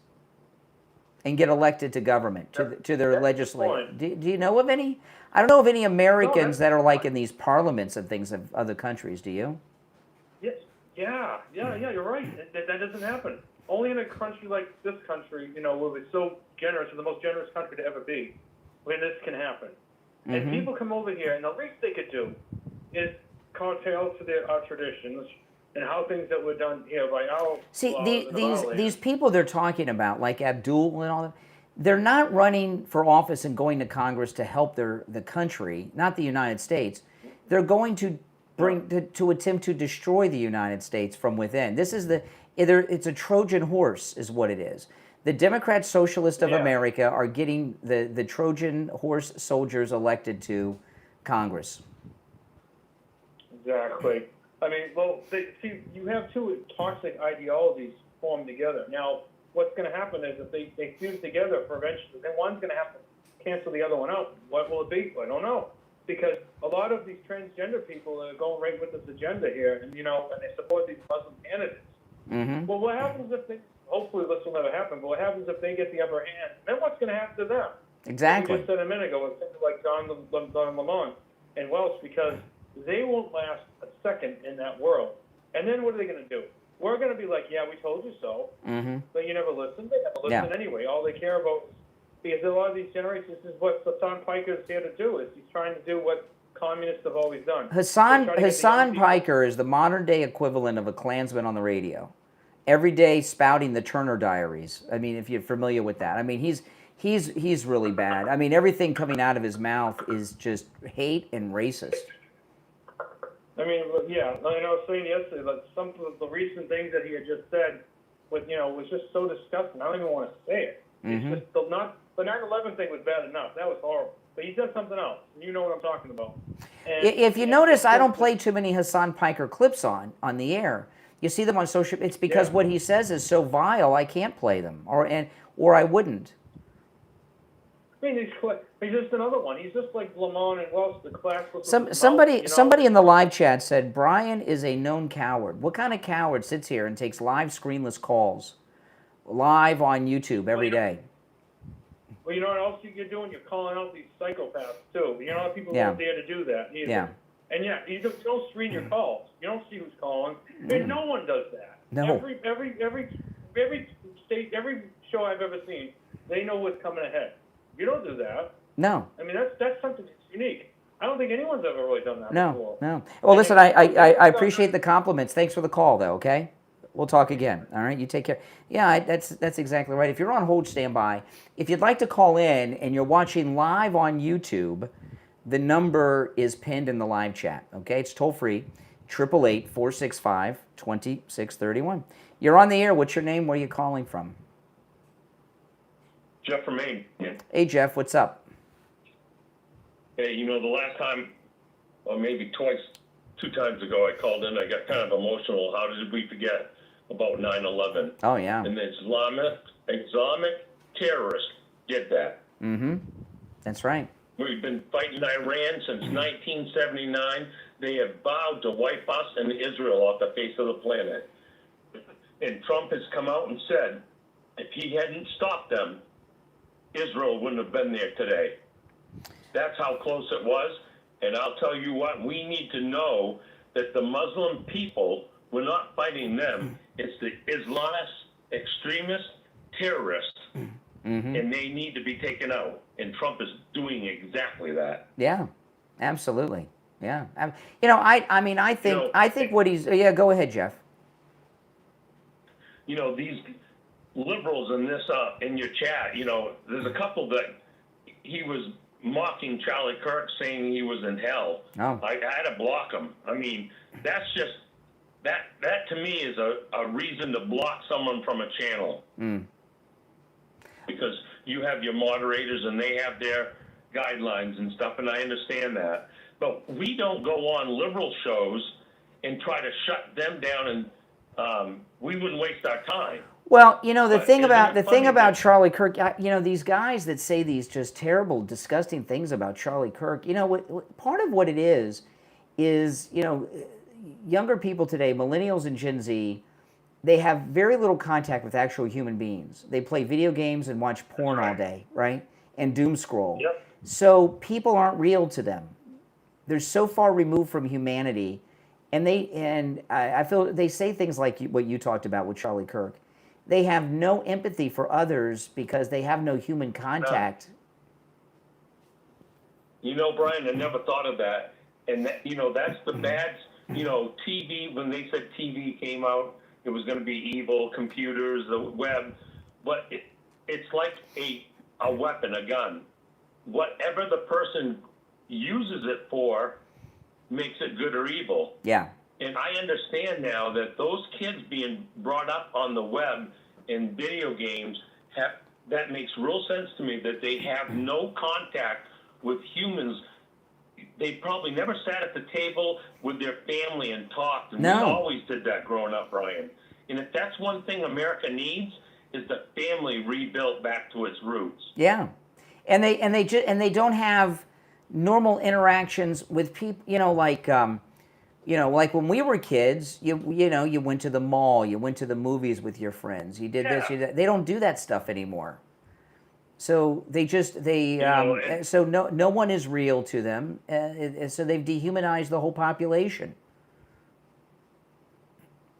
and get elected to government, to their legislature? Do you know of any? I don't know of any Americans that are like in these parliaments and things of other countries. Do you? Yes. Yeah, you're right. That doesn't happen. Only in a country like this country, where we're so generous, the most generous country to ever be, when this can happen. And people come over here, and the least they could do is curtail to our traditions and how things that were done here by our these people they're talking about, like Abdul and all that, they're not running for office and going to Congress to help the country, not the United States. They're going to to attempt to destroy the United States from within. This is it's a Trojan horse is what it is. The Democrat Socialists of America are getting the Trojan horse soldiers elected to Congress. Exactly. I mean, well, you have two toxic ideologies formed together. Now, what's going to happen is if they fuse together for eventually, then one's going to have to cancel the other one out. What will it be? I don't know. Because a lot of these transgender people are going right with this agenda here, and and they support these Muslim candidates. Well, what happens if they? Hopefully, this will never happen. But what happens if they get the upper hand? Then what's going to happen to them? Exactly. We just said a minute ago, it's like Don Lemon and Welsh, because they won't last a second in that world. And then what are they going to do? We're going to be like, yeah, we told you so. But you never listen. They never listen anyway. All they care about is, because a lot of these generations, this is what Hassan Piker is here to do, is he's trying to do what communists have always done. Hassan Piker is the modern day equivalent of a Klansman on the radio. Every day spouting the Turner Diaries. I mean, if you're familiar with that. I mean, he's really bad. I mean, everything coming out of his mouth is just hate and racist. I mean, yeah, I was saying yesterday, like some of the recent things that he had just said, was just so disgusting. I don't even want to say it. It's just the 9/11 thing was bad enough. That was horrible. But he does something else. You know what I'm talking about. And if you notice, I don't play too many Hassan Piker clips on the air. You see them on social. It's because what he says is so vile. I can't play them, or I wouldn't. I mean, he's just another one. He's just like Lamont and Wells, the classless. Somebody in the live chat said Brian is a known coward. What kind of coward sits here and takes live screenless calls, live on YouTube every day? Well, you know what else you're doing? You're calling out these psychopaths too. You know, people don't dare to do that either. Yeah. And you don't screen your calls. You don't see who's calling. And no one does that. No. Every state, every show I've ever seen, they know what's coming ahead. You don't do that. No. I mean, that's something that's unique. I don't think anyone's ever really done that before. No. Well, listen, I appreciate the compliments. Thanks for the call, though, okay? We'll talk again, all right? You take care. Yeah, that's exactly right. If you're on hold, stand by. If you'd like to call in and you're watching live on YouTube, the number is pinned in the live chat, okay? It's toll-free, 888-465-2631. You're on the air. What's your name? Where are you calling from? Jeff from Maine. Hey, Jeff, what's up? Hey, the last time, or maybe two times ago, I called in, I got kind of emotional. How did we forget about 9/11? Oh, yeah. And the Islamic terrorists did that. That's right. We've been fighting Iran since 1979. They have vowed to wipe us and Israel off the face of the planet. And Trump has come out and said, if he hadn't stopped them, Israel wouldn't have been there today. That's how close it was. And I'll tell you what, we need to know that the Muslim people, we're not fighting them. It's the Islamist, extremist, terrorists. And they need to be taken out. And Trump is doing exactly that. Yeah, absolutely. Yeah. I think what he's, go ahead, Jeff. These liberals in this, in your chat, there's a couple that he was mocking Charlie Kirk, saying he was in hell. Oh. I had to block him. I mean, that's just, that to me is a reason to block someone from a channel. Because you have your moderators and they have their guidelines and stuff, and I understand that. But we don't go on liberal shows and try to shut them down and we wouldn't waste our time. Well, you know, the But thing isn't about it funny that- Charlie Kirk, you know, these guys that say these just terrible, disgusting things about Charlie Kirk, you know, part of what it is, you know, younger people today, millennials and Gen Z, they have very little contact with actual human beings. They play video games and watch porn all day, right? And doom scroll. Yep. So people aren't real to them. They're so far removed from humanity, and I feel they say things like what you talked about with Charlie Kirk. They have no empathy for others because they have no human contact. You know, Brian, I never thought of that. And, that, you know, that's the bad, you know, TV, when they said TV came out, it was going to be evil, computers, the web. But it's like a weapon, a gun. Whatever the person uses it for makes it good or evil. Yeah. And I understand now that those kids being brought up on the web in video games, that makes real sense to me, that they have no contact with humans. They probably never sat at the table with their family and talked. And No. we always did that growing up, Brian. And if that's one thing America needs, is the family rebuilt back to its roots. Yeah. And they don't have normal interactions with people, you know, like when we were kids, you know, you went to the mall, you went to the movies with your friends, you did this, you did that. They don't do that stuff anymore. So so no one is real to them. So they've dehumanized the whole population.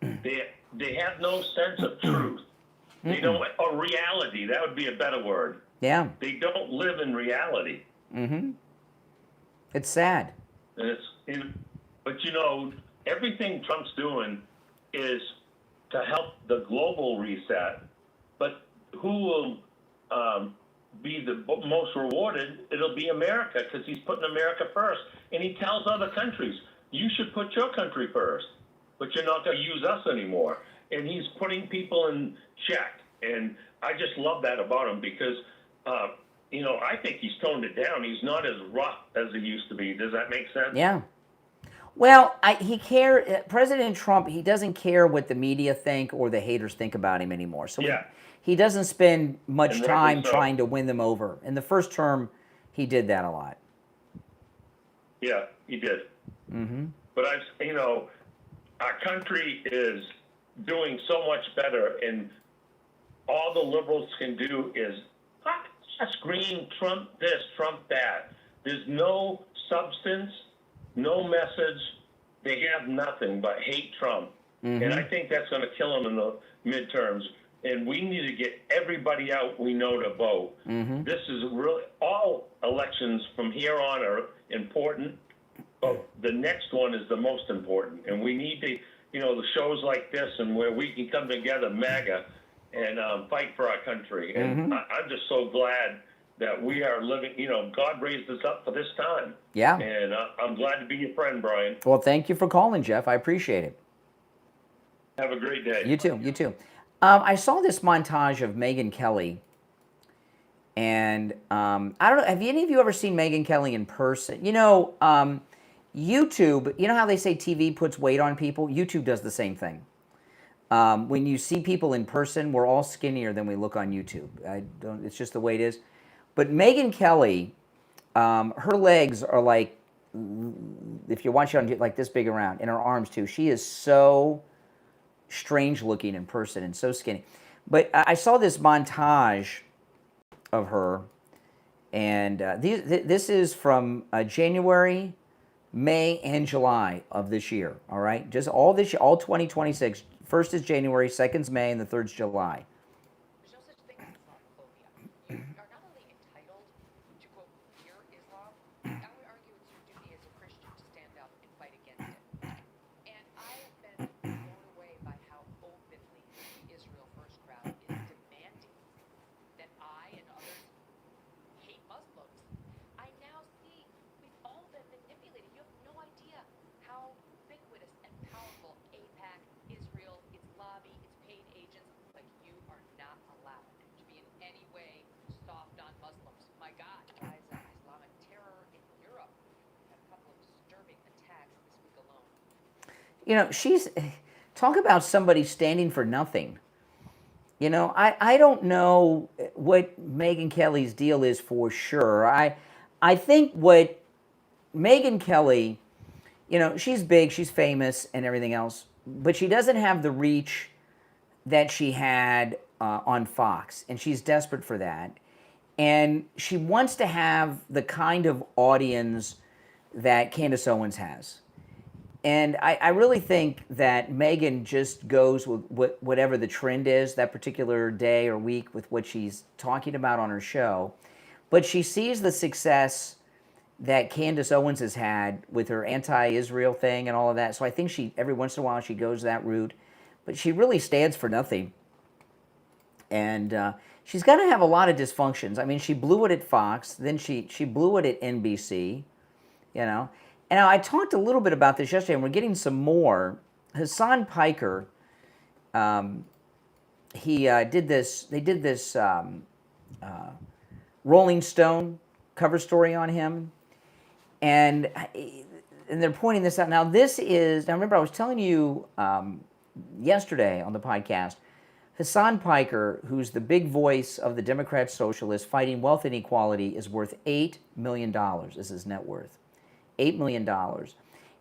They have no sense of truth. They don't, or reality, that would be a better word. Yeah. They don't live in reality. Mm-hmm. It's sad. But you know, everything Trump's doing is to help the global reset. But who will be the most rewarded? It'll be America, because he's putting America first. And he tells other countries, you should put your country first, but you're not going to use us anymore. And he's putting people in check. And I just love that about him, because you know, I think he's toned it down. He's not as rough as he used to be. Does that make sense? Yeah. Well, President Trump, he doesn't care what the media think or the haters think about him anymore. So yeah. He doesn't spend much And time rightly so. trying to win them over. In the first term, he did that a lot. Yeah, he did. Mm-hmm. But you know, our country is doing so much better, and all the liberals can do is scream Trump this, Trump that. There's no substance, no message. They have nothing but hate Trump. Mm-hmm. And I think that's going to kill him in the midterms. And we need to get everybody out we know to vote. Mm-hmm. This is really, all elections from here on are important, but the next one is the most important. And we need to, you know, the shows like this and where we can come together, MAGA, and fight for our country. And I'm just so glad that we are living, you know, God raised us up for this time. Yeah. And I'm glad to be your friend, Brian. Well, thank you for calling, Jeff. I appreciate it. Have a great day. You too. You too. I saw this montage of Megyn Kelly, and I don't know. Have any of you ever seen Megyn Kelly in person? You know, YouTube. You know how they say TV puts weight on people? YouTube does the same thing. When you see people in person, we're all skinnier than we look on YouTube. It's just the way it is. But Megyn Kelly, her legs are like, if you watch it on like this big around, and her arms too. She is so strange looking in person and so skinny. But I saw this montage of her, and this is from January, May, and July of this year. All right, just all this year, all 2026. First is January, second's May, and the third's July. There's no such thing as Islamophobia. You are not only entitled to, quote, fear Islam, I would argue it's your duty as a Christian to stand up and fight against it. And I have been blown away by how openly the Israel First crowd is demanding that I and others hate Muslims. I now see we've all been manipulated. You have no idea how ubiquitous and powerful AIPAC, Israel, its lobby, its paid agents, but you are not allowed to be in any way soft on Muslims. My God, rise of Islamic terror in Europe. Had a couple of disturbing attacks this week alone. You know, she's talk about somebody standing for nothing. You know, I don't know what Megyn Kelly's deal is for sure. I think what Megyn Kelly, you know, she's big, she's famous and everything else, but she doesn't have the reach that she had on Fox, and she's desperate for that. And she wants to have the kind of audience that Candace Owens has. And I really think that Megyn just goes with whatever the trend is that particular day or week with what she's talking about on her show. But she sees the success that Candace Owens has had with her anti-Israel thing and all of that. So I think she, every once in a while, she goes that route. But she really stands for nothing. And she's going to have a lot of dysfunctions. I mean, she blew it at Fox. Then she blew it at NBC, you know. And I talked a little bit about this yesterday, and we're getting some more. Hassan Piker, he did this. They did this Rolling Stone cover story on him, and they're pointing this out. Now, this is. Now, remember, I was telling you yesterday on the podcast, Hassan Piker, who's the big voice of the Democrat Socialists fighting wealth inequality, is worth $8 million. Is his net worth. $8 million.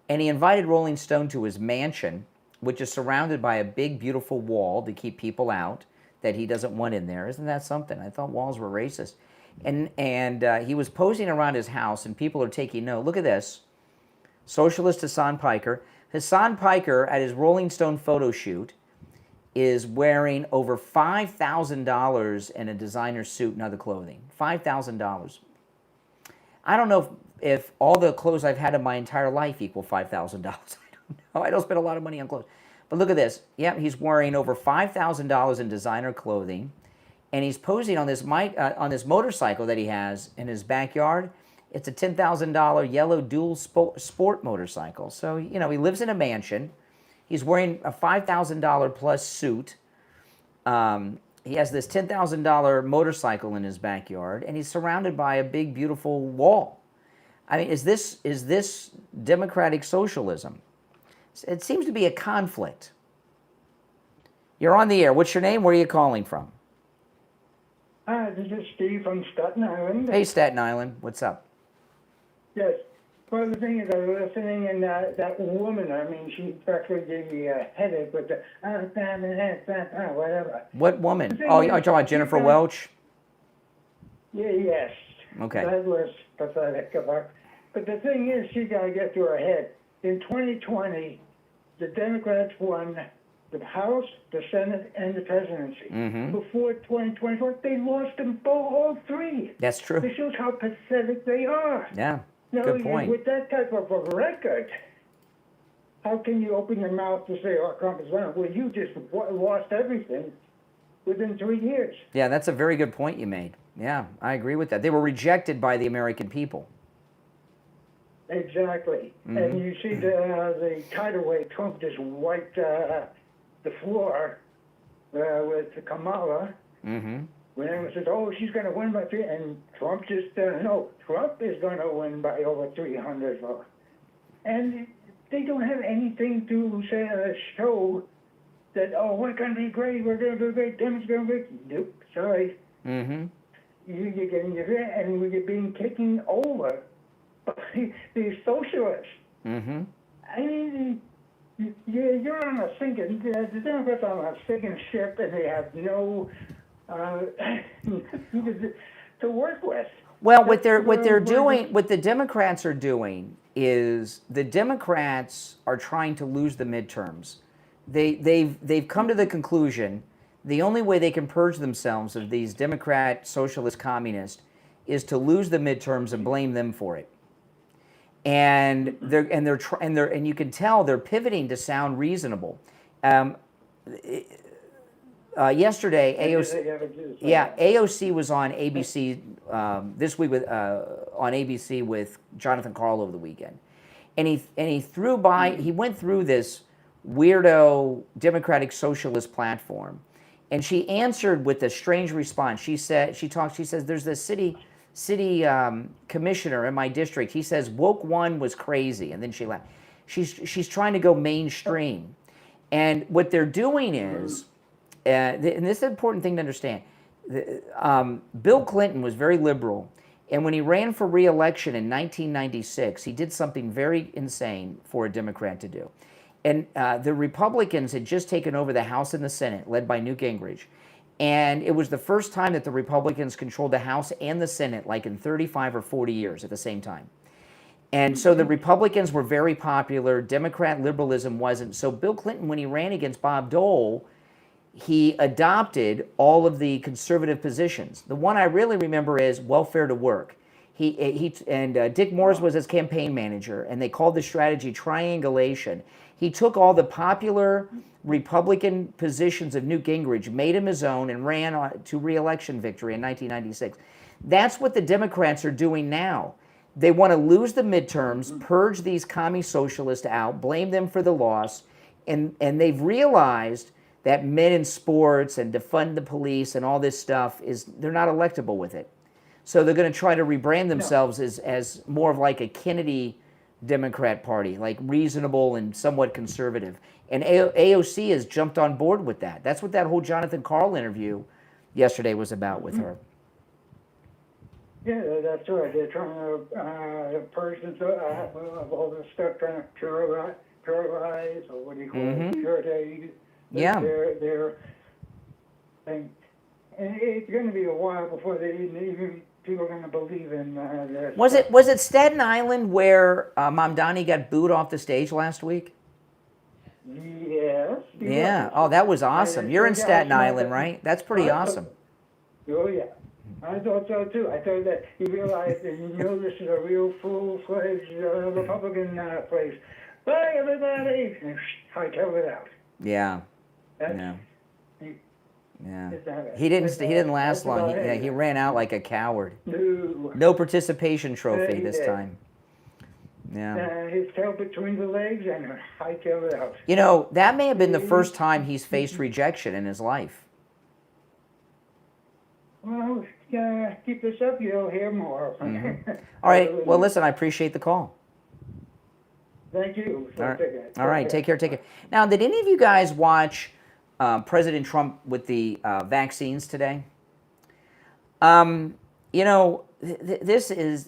And he invited Rolling Stone to his mansion, which is surrounded by a big, beautiful wall to keep people out that he doesn't want in there. Isn't that something? I thought walls were racist. And he was posing around his house, and people are taking note. Look at this. Socialist Hassan Piker. Hassan Piker, at his Rolling Stone photo shoot, is wearing over $5,000 in a designer suit and other clothing. $5,000. I don't know if all the clothes I've had in my entire life equal $5,000. I don't know. I don't spend a lot of money on clothes. But look at this. Yep, he's wearing over $5,000 in designer clothing, and he's posing on this motorcycle that he has in his backyard. It's a $10,000 yellow dual sport motorcycle. So, you know, he lives in a mansion. He's wearing a $5,000 plus suit. He has this $10,000 motorcycle in his backyard, and he's surrounded by a big, beautiful wall. I mean, is this democratic socialism? It seems to be a conflict. You're on the air. What's your name? Where are you calling from? Hi, this is Steve from Staten Island. Hey, Staten Island. What's up? Yes. Well, the thing is, I was listening, and that woman, I mean, she practically gave me a headache with the, whatever. What woman? Oh, you're talking about Jennifer Welch? Yeah, yes. Okay. That was pathetic of her. But the thing is, she got to get to her head. In 2020, the Democrats won the House, the Senate, and the presidency. Mm-hmm. Before 2024, they lost them all three. That's true. This shows how pathetic they are. Yeah, No, good point. With that type of a record, how can you open your mouth to say, oh, Trump is running? Well, you just lost everything within 3 years. Yeah, that's a very good point you made. Yeah, I agree with that. They were rejected by the American people. Exactly. Mm-hmm. And you see the tidal wave, Trump just wiped the floor with Kamala. Mm-hmm. When everyone says, oh, she's going to win by 3, and Trump just, no, Trump is going to win by over 300 votes. And they don't have anything to say, show that, oh, we're going to be great, we're going to be great, Democrats going to be great. Nope, sorry. Mm-hmm. You're getting your head, and we're being taken over by these socialists. Mm-hmm. I mean, you're on a sinking, the Democrats are on a sinking ship, and they have no to work with. Well, what they're doing, what the Democrats are doing is the Democrats are trying to lose the midterms. They've come to the conclusion the only way they can purge themselves of these Democrat, socialist, communists is to lose the midterms and blame them for it. And you can tell they're pivoting to sound reasonable. Yesterday, AOC was on ABC this week on ABC with Jonathan Carl over the weekend, and he went through this weirdo Democratic Socialist platform, and she answered with a strange response. She says there's this city commissioner in my district. He says woke one was crazy, and then she laughed. She's trying to go mainstream. And what they're doing is, and this is an important thing to understand, Bill Clinton was very liberal, and when he ran for re-election in 1996, he did something very insane for a Democrat to do. And the Republicans had just taken over the House and the Senate, led by Newt Gingrich. And it was the first time that the Republicans controlled the House and the Senate, like in 35 or 40 years at the same time. And so the Republicans were very popular. Democrat liberalism wasn't. So Bill Clinton, when he ran against Bob Dole, he adopted all of the conservative positions. The one I really remember is welfare to work. Dick Morris was his campaign manager, and they called the strategy triangulation. He took all the popular Republican positions of Newt Gingrich, made him his own, and ran to re-election victory in 1996. That's what the Democrats are doing now. They want to lose the midterms, purge these commie socialists out, blame them for the loss, and they've realized that men in sports and defund the police and all this stuff they're not electable with it. So they're going to try to rebrand themselves as more of like a Kennedy Democrat Party, like reasonable and somewhat conservative. And AOC has jumped on board with that. That's what that whole Jonathan Karl interview yesterday was about with her. Yeah, that's right. They're trying to purge themselves of all this stuff, trying to purize, or what do you call it? Purity. Yeah. Their thing. And it's going to be a while before even people are going to believe in this. Was it Staten Island where Mamdani got booed off the stage last week? Yes. Yeah. Oh, that was awesome. You're in Staten Island, right? That's pretty awesome. Oh, yeah. I thought so, too. I thought that he realized that, this is a real full-fledged Republican place. Bye, everybody! And I covered it out. Yeah. Yeah. He didn't last long. He ran out like a coward. No participation trophy this time. Yeah. His tail between the legs and I covered it out. That may have been the first time he's faced rejection in his life. Well, keep this up, you'll hear more. All right. Well, listen, I appreciate the call. Thank you. All right. Take care. Now, did any of you guys watch President Trump with the vaccines today? This is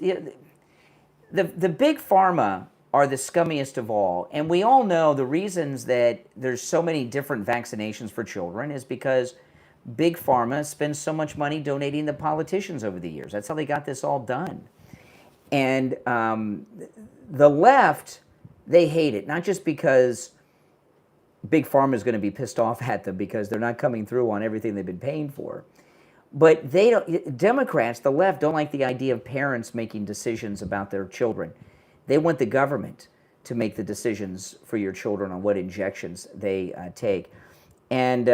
the big pharma are the scummiest of all, and we all know the reasons that there's so many different vaccinations for children is because big pharma spends so much money donating to politicians over the years. That's how they got this all done. And the left, they hate it, not just because big pharma is going to be pissed off at them because they're not coming through on everything they've been paying for. But Democrats, the left, don't like the idea of parents making decisions about their children. They want the government to make the decisions for your children on what injections they take. And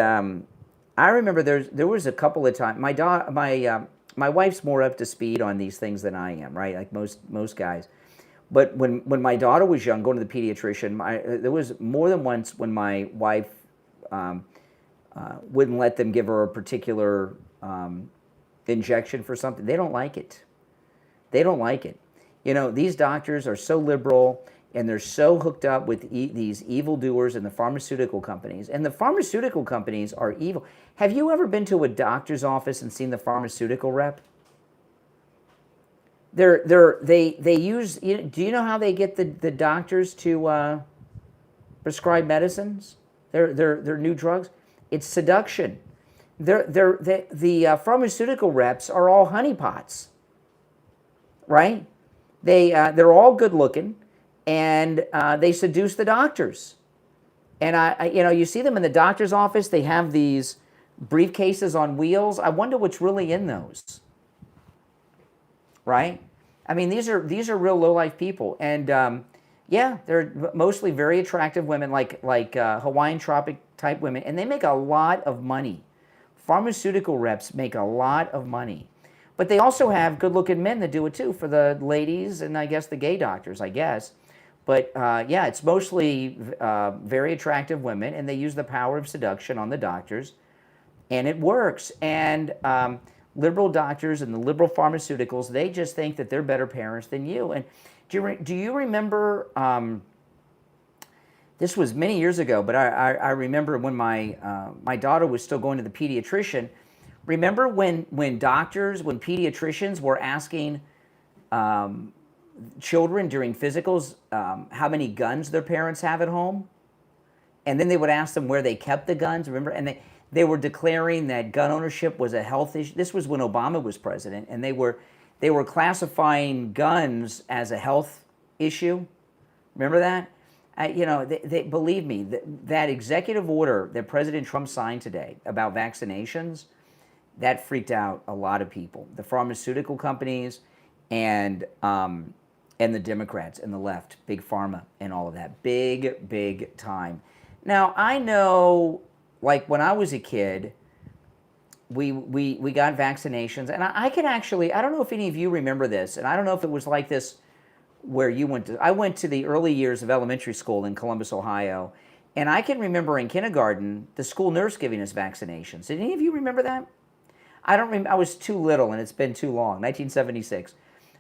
I remember there was a couple of times, my wife's more up to speed on these things than I am, right? Like most guys. But when my daughter was young, going to the pediatrician, there was more than once when my wife wouldn't let them give her a particular injection for something. They don't like it. They don't like it. These doctors are so liberal, and they're so hooked up with these evildoers in the pharmaceutical companies. And the pharmaceutical companies are evil. Have you ever been to a doctor's office and seen the pharmaceutical rep? They use. Do you know how they get the doctors to prescribe medicines? Their new drugs. It's seduction. The pharmaceutical reps are all honeypots, right? They're all good looking, and they seduce the doctors. And you see them in the doctor's office. They have these briefcases on wheels. I wonder what's really in those. Right? I mean, these are real low-life people, and they're mostly very attractive women, like Hawaiian Tropic type women, and they make a lot of money. Pharmaceutical reps make a lot of money, but they also have good-looking men that do it too for the ladies and I guess the gay doctors, I guess. But it's mostly very attractive women, and they use the power of seduction on the doctors, and it works. And liberal doctors and the liberal pharmaceuticals, they just think that they're better parents than you. And do you remember this was many years ago, but I remember when my daughter was still going to the pediatrician. Remember when pediatricians were asking children during physicals how many guns their parents have at home? And then they would ask them where they kept the guns, remember? And they were declaring that gun ownership was a health issue. This was when Obama was president, and they were classifying guns as a health issue. Remember that? Believe me, that executive order that President Trump signed today about vaccinations, that freaked out a lot of people. The pharmaceutical companies and the Democrats and the left, big pharma and all of that, big time. Now, I know, like when I was a kid, we got vaccinations, and I can actually, I don't know if any of you remember this, and I don't know if it was like this where you went to. I went to the early years of elementary school in Columbus, Ohio, and I can remember in kindergarten, the school nurse giving us vaccinations. Did any of you remember that? I don't remember, I was too little, and it's been too long, 1976.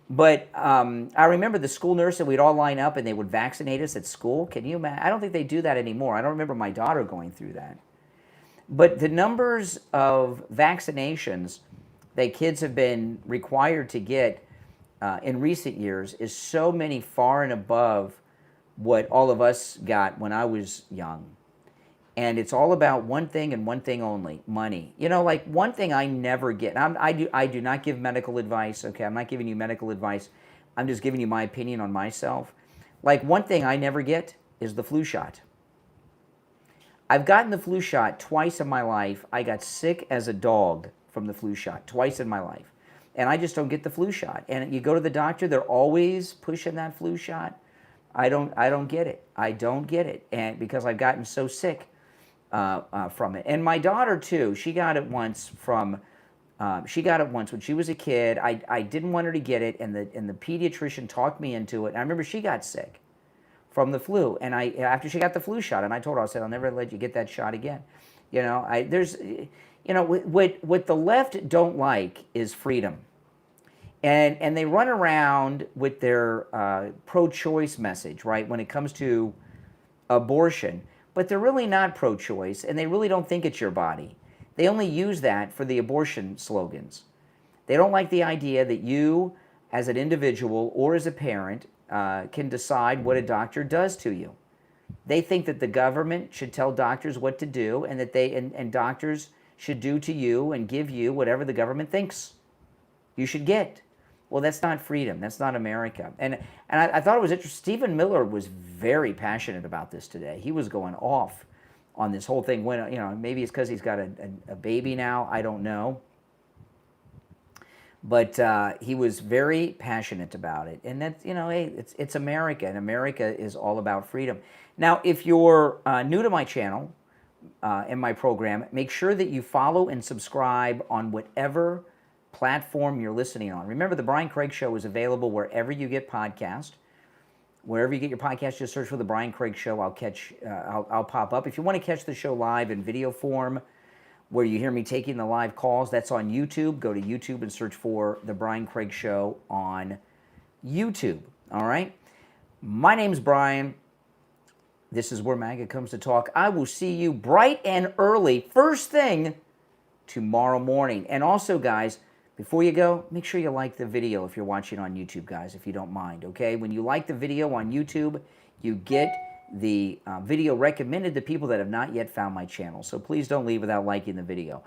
But I remember the school nurse, and we'd all line up, and they would vaccinate us at school. Can you imagine? I don't think they do that anymore. I don't remember my daughter going through that. But the numbers of vaccinations that kids have been required to get in recent years is so many far and above what all of us got when I was young. And it's all about one thing and one thing only, money. You know, like one thing I never get, and I do not give medical advice, okay? I'm not giving you medical advice. I'm just giving you my opinion on myself. Like one thing I never get is the flu shot. I've gotten the flu shot twice in my life. I got sick as a dog from the flu shot twice in my life. And I just don't get the flu shot. And you go to the doctor, they're always pushing that flu shot. I don't get it. I don't get it. And because I've gotten so sick from it. And my daughter too, she got it once when she was a kid. I didn't want her to get it, and the pediatrician talked me into it. And I remember she got sick from the flu, and after she got the flu shot, and I told her, I said, I'll never let you get that shot again. You know, what the left don't like is freedom. And they run around with their pro-choice message, right, when it comes to abortion. But they're really not pro-choice, and they really don't think it's your body. They only use that for the abortion slogans. They don't like the idea that you, as an individual or as a parent, can decide what a doctor does to you. They think that the government should tell doctors what to do, and that and doctors should do to you and give you whatever the government thinks you should get. Well, that's not freedom. That's not America. And I thought it was interesting. Stephen Miller was very passionate about this today. He was going off on this whole thing. When, you know, maybe it's because he's got a baby now. I don't know. But he was very passionate about it. And that's, you know, hey, it's America, and America is all about freedom. Now, if you're new to my channel and my program, make sure that you follow and subscribe on whatever platform you're listening on. Remember, the Brian Craig Show is available wherever you get podcasts. Wherever you get your podcast, just search for the Brian Craig Show. I'll pop up. If you want to catch the show live in video form, where you hear me taking the live calls, that's on YouTube. Go to YouTube and search for the Brian Craig Show on YouTube. All right. My name's Brian. This is where MAGA comes to talk. I will see you bright and early, first thing tomorrow morning. And also, guys, before you go, make sure you like the video if you're watching on YouTube, guys, if you don't mind, okay? When you like the video on YouTube, you get the video recommended to people that have not yet found my channel. So please don't leave without liking the video.